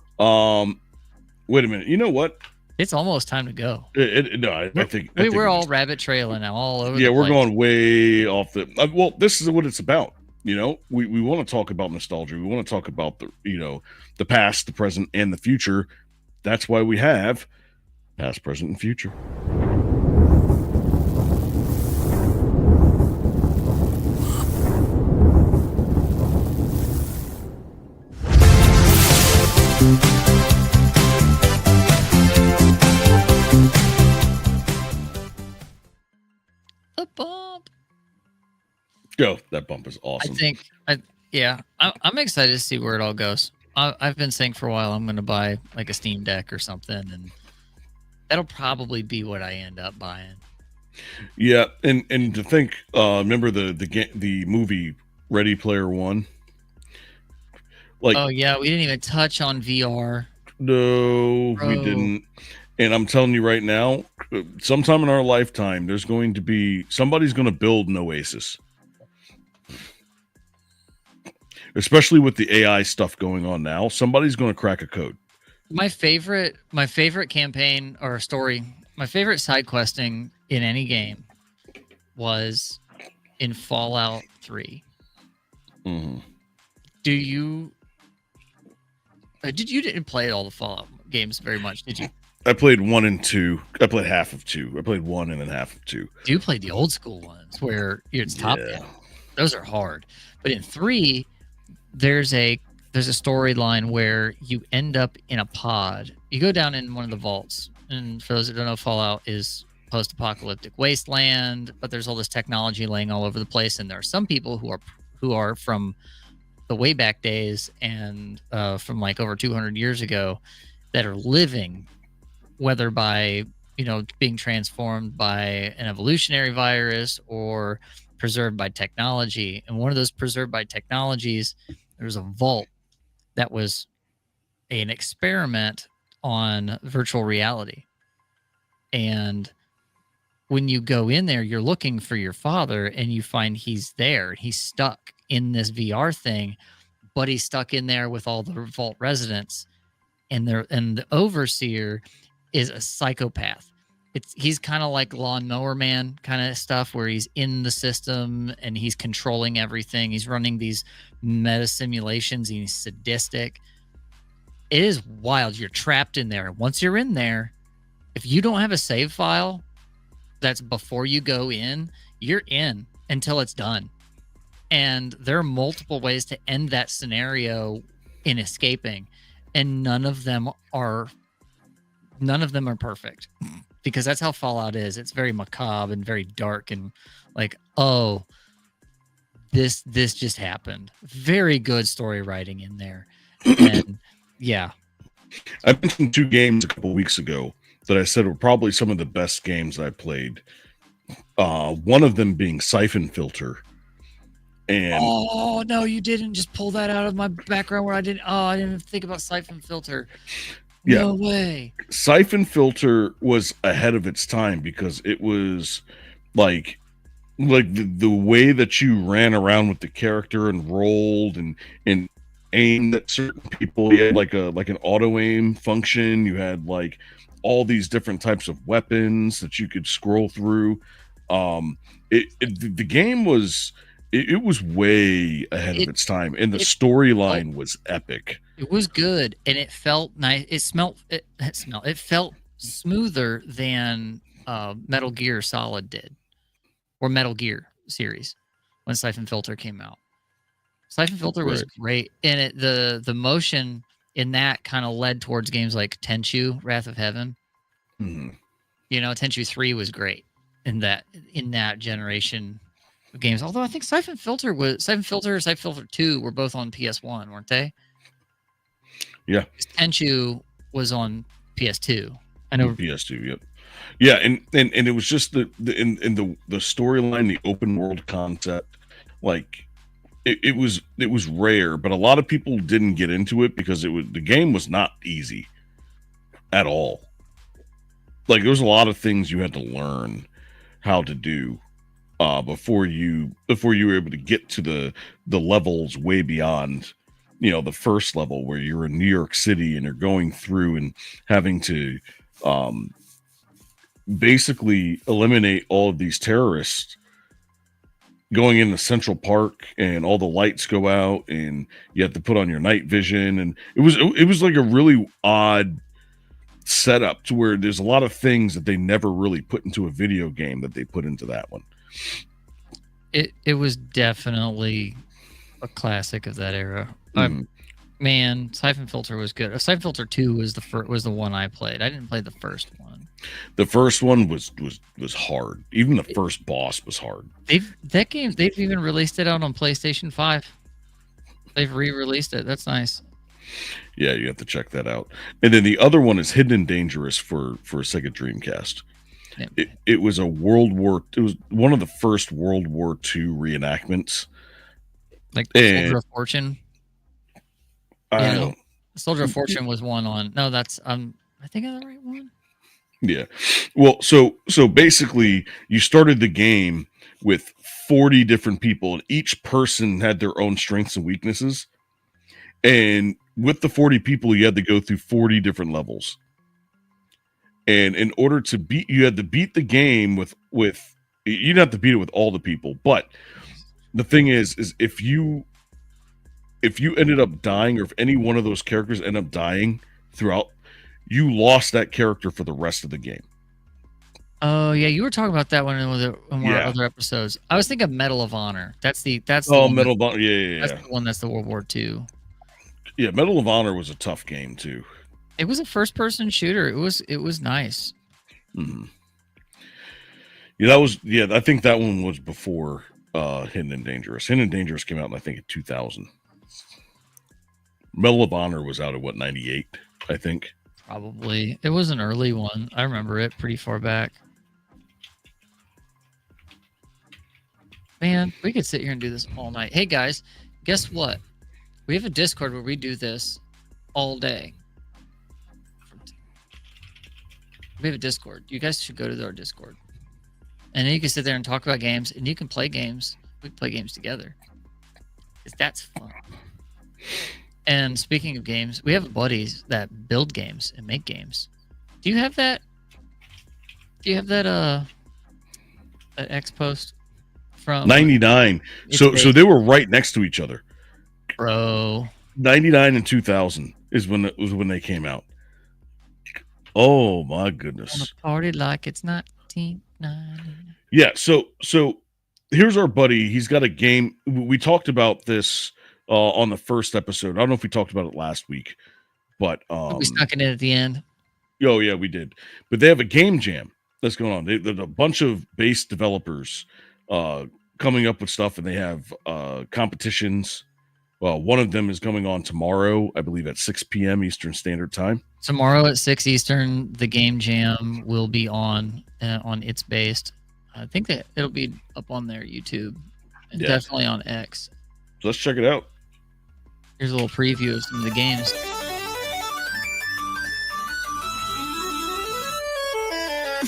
wait a minute. You know what? It's almost time to go. I think we're all rabbit trailing now, all over. Yeah, the we're place. going way off the. Well, this is what it's about. You know, we want to talk about nostalgia. We want to talk about the past, the present, and the future. That's why we have past, present, and future. A bump. Go. That bump is awesome. I'm excited to see where it all goes. I've been saying for a while I'm going to buy like a Steam Deck or something, and that'll probably be what I end up buying. Yeah, and to think, remember the movie Ready Player One? Like, oh yeah, we didn't even touch on VR. No, Bro. we didn't. And I'm telling you right now, sometime in our lifetime, there's going to be somebody's going to build an Oasis. Especially with the AI stuff going on now, somebody's going to crack a code. My favorite campaign or story, my favorite side questing in any game was in Fallout 3. Mm-hmm. You didn't play all the Fallout games very much, did you? I played 1 and 2. I played half of 2. I played 1 and then half of 2. You played the old school ones where it's top down. Those are hard. But in 3, there's a storyline where you end up in a pod. You go down in one of the vaults. And for those that don't know, Fallout is post-apocalyptic wasteland, but there's all this technology laying all over the place. And there are some people who are from the way back days and from like over 200 years ago that are living, whether by being transformed by an evolutionary virus or preserved by technology. And one of those preserved by technologies, there was a vault that was an experiment on virtual reality. And when you go in there, you're looking for your father and you find he's there. He's stuck in this VR thing, but he's stuck in there with all the vault residents. And the overseer is a psychopath. He's kind of like Lawnmower Man kind of stuff, where he's in the system and he's controlling everything. He's running these meta simulations. He's sadistic. It is wild. You're trapped in there. Once you're in there, if you don't have a save file that's before you go in, you're in until it's done. And there are multiple ways to end that scenario in escaping, and none of them are perfect. Because that's how Fallout is. It's very macabre and very dark and like, oh, this just happened. Very good story writing in there. And yeah. I mentioned 2 games a couple weeks ago that I said were probably some of the best games I played. One of them being Siphon Filter. And oh no, you didn't just pull that out of my background where I didn't think about Siphon Filter. Yeah. No way. Siphon Filter was ahead of its time because it was like the way that you ran around with the character and rolled and aimed at certain people. You had like an auto aim function. You had like all these different types of weapons that you could scroll through. The game was it was way ahead of its time, and the storyline was epic. It was good, and it felt nice. It felt smoother than Metal Gear Solid did, or Metal Gear series when Siphon Filter came out. Siphon Filter was great, and the motion in that kind of led towards games like Tenchu: Wrath of Heaven. Mm-hmm. Tenchu 3 was great in that generation of games. Although I think Siphon Filter or Siphon Filter 2 were both on PS1, weren't they? Yeah. Tenchu was on PS2. I know PS2. Yep. Yeah, and it was just the storyline, the open world concept. like it was rare, but a lot of people didn't get into it because the game was not easy at all. Like there was a lot of things you had to learn how to do before you were able to get to the levels way beyond, the first level where you're in New York City and you're going through and having to basically eliminate all of these terrorists going into Central Park, and all the lights go out and you have to put on your night vision, and it was like a really odd setup to where there's a lot of things that they never really put into a video game that they put into that one. It was definitely a classic of that era. Man, Siphon Filter was good. Siphon Filter 2 was the one I played. I didn't play the first one. The first one was hard. Even the first boss was hard. They've even released it out on PlayStation 5. They've re-released it. That's nice. Yeah, you have to check that out. And then the other one is Hidden and Dangerous for Sega Dreamcast. Yeah. It was it was one of the first World War II reenactments. Like Soldier of Fortune. Soldier of Fortune was one on. No, that's I think of the right one. Yeah. Well, so basically you started the game with 40 different people, and each person had their own strengths and weaknesses. And with the 40 people, you had to go through 40 different levels. And in order to you had to beat the game with you didn't have to beat it with all the people. But the thing is if you ended up dying, or if any one of those characters end up dying throughout, you lost that character for the rest of the game. Oh yeah, you were talking about that one in one of our other episodes. I was thinking Medal of Honor. That's the Medal of Honor. Yeah. That's the one that's the World War II. Yeah, Medal of Honor was a tough game too. It was a first-person shooter. It was nice. Mm-hmm. Yeah, I think that one was before Hidden and Dangerous. Hidden and Dangerous came out, I think, in 2000. Medal of Honor was out at 98, I think. Probably. It was an early one. I remember it pretty far back. Man, we could sit here and do this all night. Hey guys, guess what? We have a Discord where we do this all day. We have a Discord. You guys should go to our Discord. And then you can sit there and talk about games, and you can play games. We can play games together. Because that's fun. And speaking of games, we have buddies that build games and make games. Do you have that? Do you have that X post from 99? So they were right next to each other. Bro. 99 and 2000 is when they came out. Oh my goodness. On a party like it's 1990. Yeah, so here's our buddy. He's got a game. We talked about this on the first episode. I don't know if we talked about it last week, but we stuck it in at the end. Oh yeah, we did. But they have a game jam that's going on. There's a bunch of base developers coming up with stuff, and they have competitions. Well, one of them is coming on tomorrow, I believe, at 6 p.m. Eastern Standard Time. Tomorrow at 6 Eastern, the game jam will be on It's Based. I think that it'll be up on their YouTube and definitely on X. So let's check it out. Here's a little preview of some of the games. I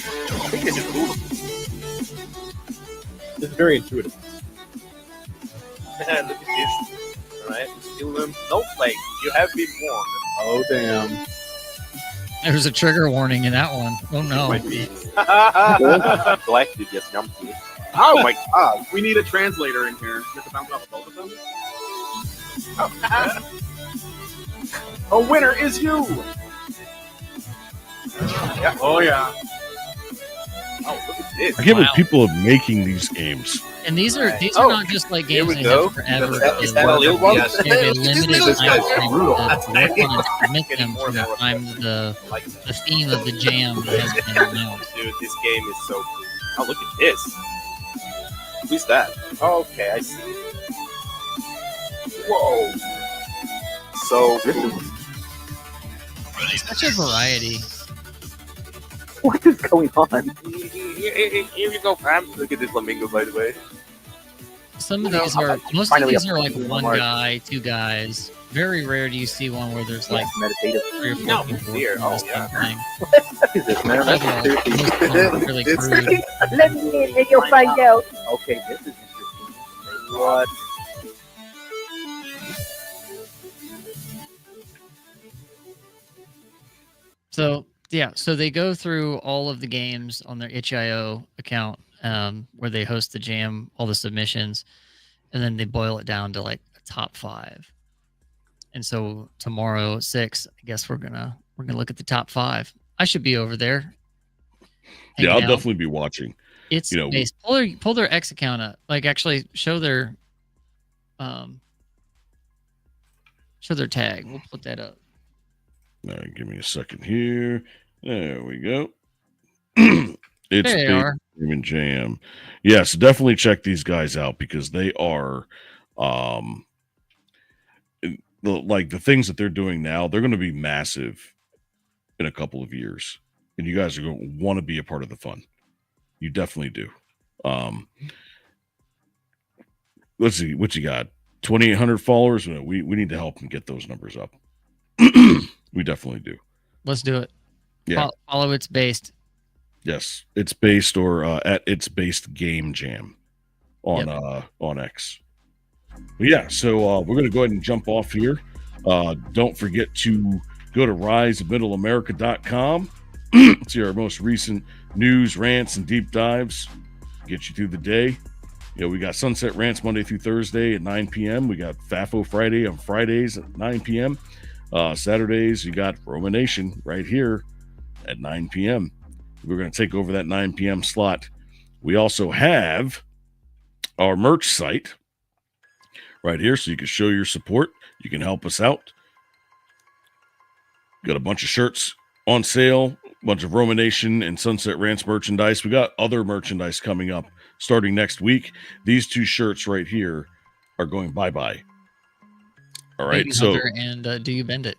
think this is cool. It's very intuitive. Look at this. Alright, steal them. No flake. You have been warned. Oh, damn. There's a trigger warning in that one. Oh, no. Might be. Black dude just jumped me. Oh, my God. We need a translator in here. You have to bounce off of both of them? Oh. A winner is you! Yeah. Oh, yeah. Oh, look at this. I can't believe people are making these games. And these are not just like games they have forever. Is that a little one? They have a limited time frame to work on and submit them from the time the theme of the jam has been announced. Dude, this game is so cool. Oh, look at this. Who's that? Oh, okay, I see. Whoa. So cool. Such a variety. What is going on? Here you go, fam. Look at this flamingo, by the way. some of these are most Finally of these are like up to one Mark. guy, two guys. Very rare do you see one where there's like Meditative. 3 or 4 No, people dear. working on Oh, the yeah. same thing. What is this, man? Most of That's them are- most of them are really It's- crude. Let me in and you'll find out. Okay, this is interesting. What? So yeah, so they go through all of the games on their itch.io account, where they host the jam, all the submissions, and then they boil it down to like a top 5. And so tomorrow at 6, I guess we're gonna look at the top 5. I should be over there. Yeah, I'll hanging out. definitely be watching. It's you know, based. Pull their X account up. Like actually show their tag. We'll put that up. All right, give me a second here. There we go. It's There they are. Demon Jam. Yes, definitely check these guys out because they are like the things that they're doing now, they're going to be massive in a couple of years. And you guys are going to want to be a part of the fun. You definitely do. Let's see what you got. 2,800 followers. We need to help them get those numbers up. We definitely do. Let's do it. Yeah. Follow It's Based. Yes, it's based or at It's Based Game Jam on X. But yeah, so we're gonna go ahead and jump off here. Don't forget to go to riseofmiddleamerica.com. See our most recent news, rants, and deep dives. Get you through the day. You know, we got Sunset Rants Monday through Thursday at 9 p.m. We got FAFO Friday on Fridays at 9 p.m. Saturdays, you got ROMA Nation right here at 9 p.m. We're going to take over that 9 p.m. slot. We also have our merch site right here, so you can show your support. You can help us out. Got a bunch of shirts on sale, a bunch of ROMA Nation and Sunset Rants merchandise. We got other merchandise coming up starting next week. These 2 shirts right here are going bye-bye. All right, Baby so Hunter and Do You Bend It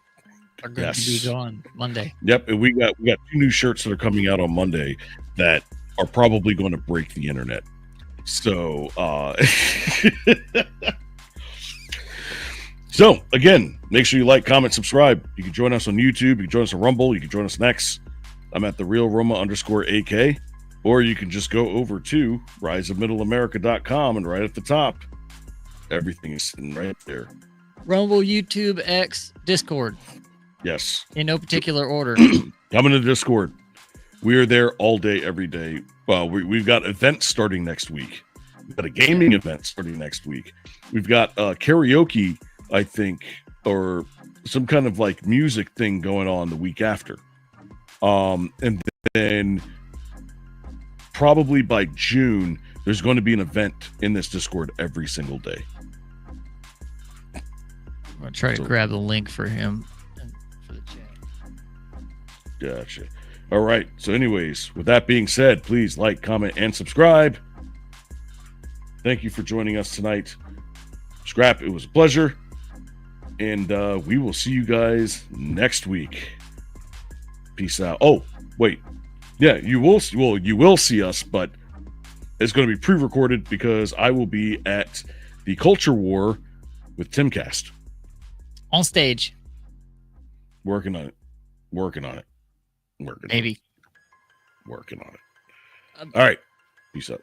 are going to be gone Monday. Yep, and we got 2 new shirts that are coming out on Monday that are probably going to break the internet. So, so again, make sure you like, comment, subscribe. You can join us on YouTube. You can join us on Rumble. You can join us on X. I'm at @therealRoma_AK, or you can just go over to riseofmiddleamerica.com, and right at the top, everything is sitting right there. Rumble, YouTube, X, Discord, Yes. in no particular order. Come into Discord. We are there all day, every day. We've got events starting next week. We've got a gaming event starting next week. We've got karaoke, I think, or some kind of like music thing going on the week after. And then probably by June, there's going to be an event in this Discord every single day. I'm going to try to grab the link for him and for the chat. Gotcha. All right. So anyways, with that being said, please like, comment, and subscribe. Thank you for joining us tonight. Scrap, it was a pleasure. And we will see you guys next week. Peace out. Oh, wait. Yeah, you will see us, but it's going to be pre-recorded because I will be at the Culture War with Timcast. On stage. Working on it. Maybe. Working on it. All right. Peace out.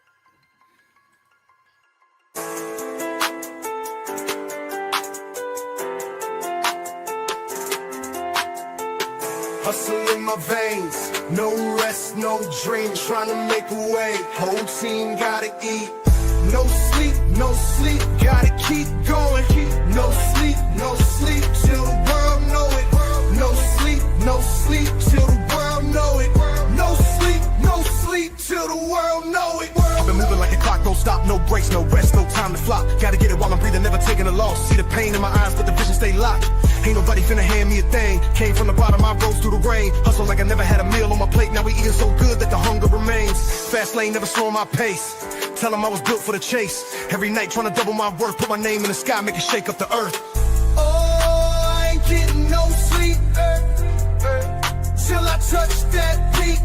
Hustle in my veins, no rest, no dream, trying to make a way. Whole team gotta eat. No sleep, gotta keep going. No sleep till the world know it. No sleep till the world know it. No sleep till the world know it. I've been moving like a clock, don't stop, no breaks, no rest, no time to flop. Gotta get it while I'm breathing, never taking a loss. See the pain in my eyes, but the vision stay locked. Ain't nobody finna hand me a thing. Came from the bottom, I rose through the rain. Hustle like I never had a meal on my plate. Now we eating so good that the hunger remains. Fast lane, never slowing my pace. Tell them I was built for the chase. Every night trying to double my worth. Put my name in the sky, make it shake up the earth. Oh, I ain't getting no sleep till I touch that peak.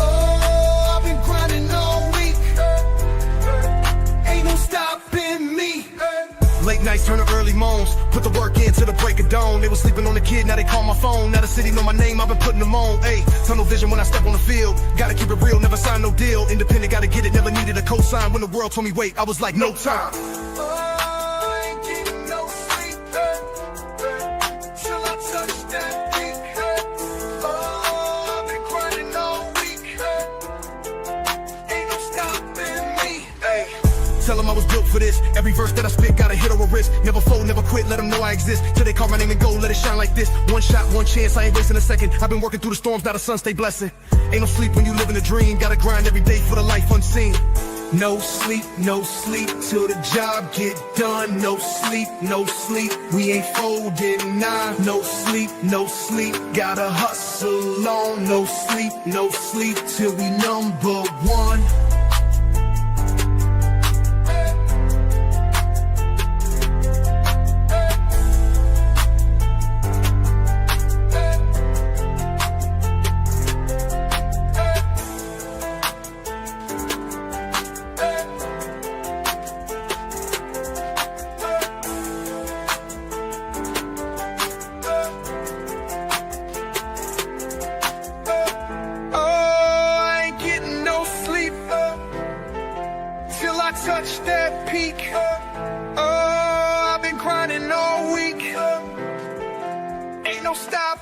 Oh, I've been grinding all week. Ain't no stopping. nights turn to early moans. Put the work in till the break of dawn. They was sleeping on the kid, now they call my phone. Now the city know my name, I've been putting them on. Ayy, tunnel vision when I step on the field. Gotta keep it real, never sign no deal. Independent, gotta get it, never needed a cosign. When the world told me wait, I was like, no time. I ain't getting no sleep till I touch that peak. I've been grinding all week. Ain't no stopping me. Ayy, tell them I was built for this. Every verse that I spit got a hit or a risk. Never fold, never quit, let them know I exist. Till they call my name and go, let it shine like this. One shot, one chance, I ain't wasting a second. I've been working through the storms, now the sun stay blessed. Ain't no sleep when you live in a dream. Gotta grind every day for the life unseen. No sleep till the job get done. No sleep, we ain't folding, nah. No sleep, gotta hustle on. No sleep till we number one. Till I touch that peak. I've been grinding all week. Ain't no stop.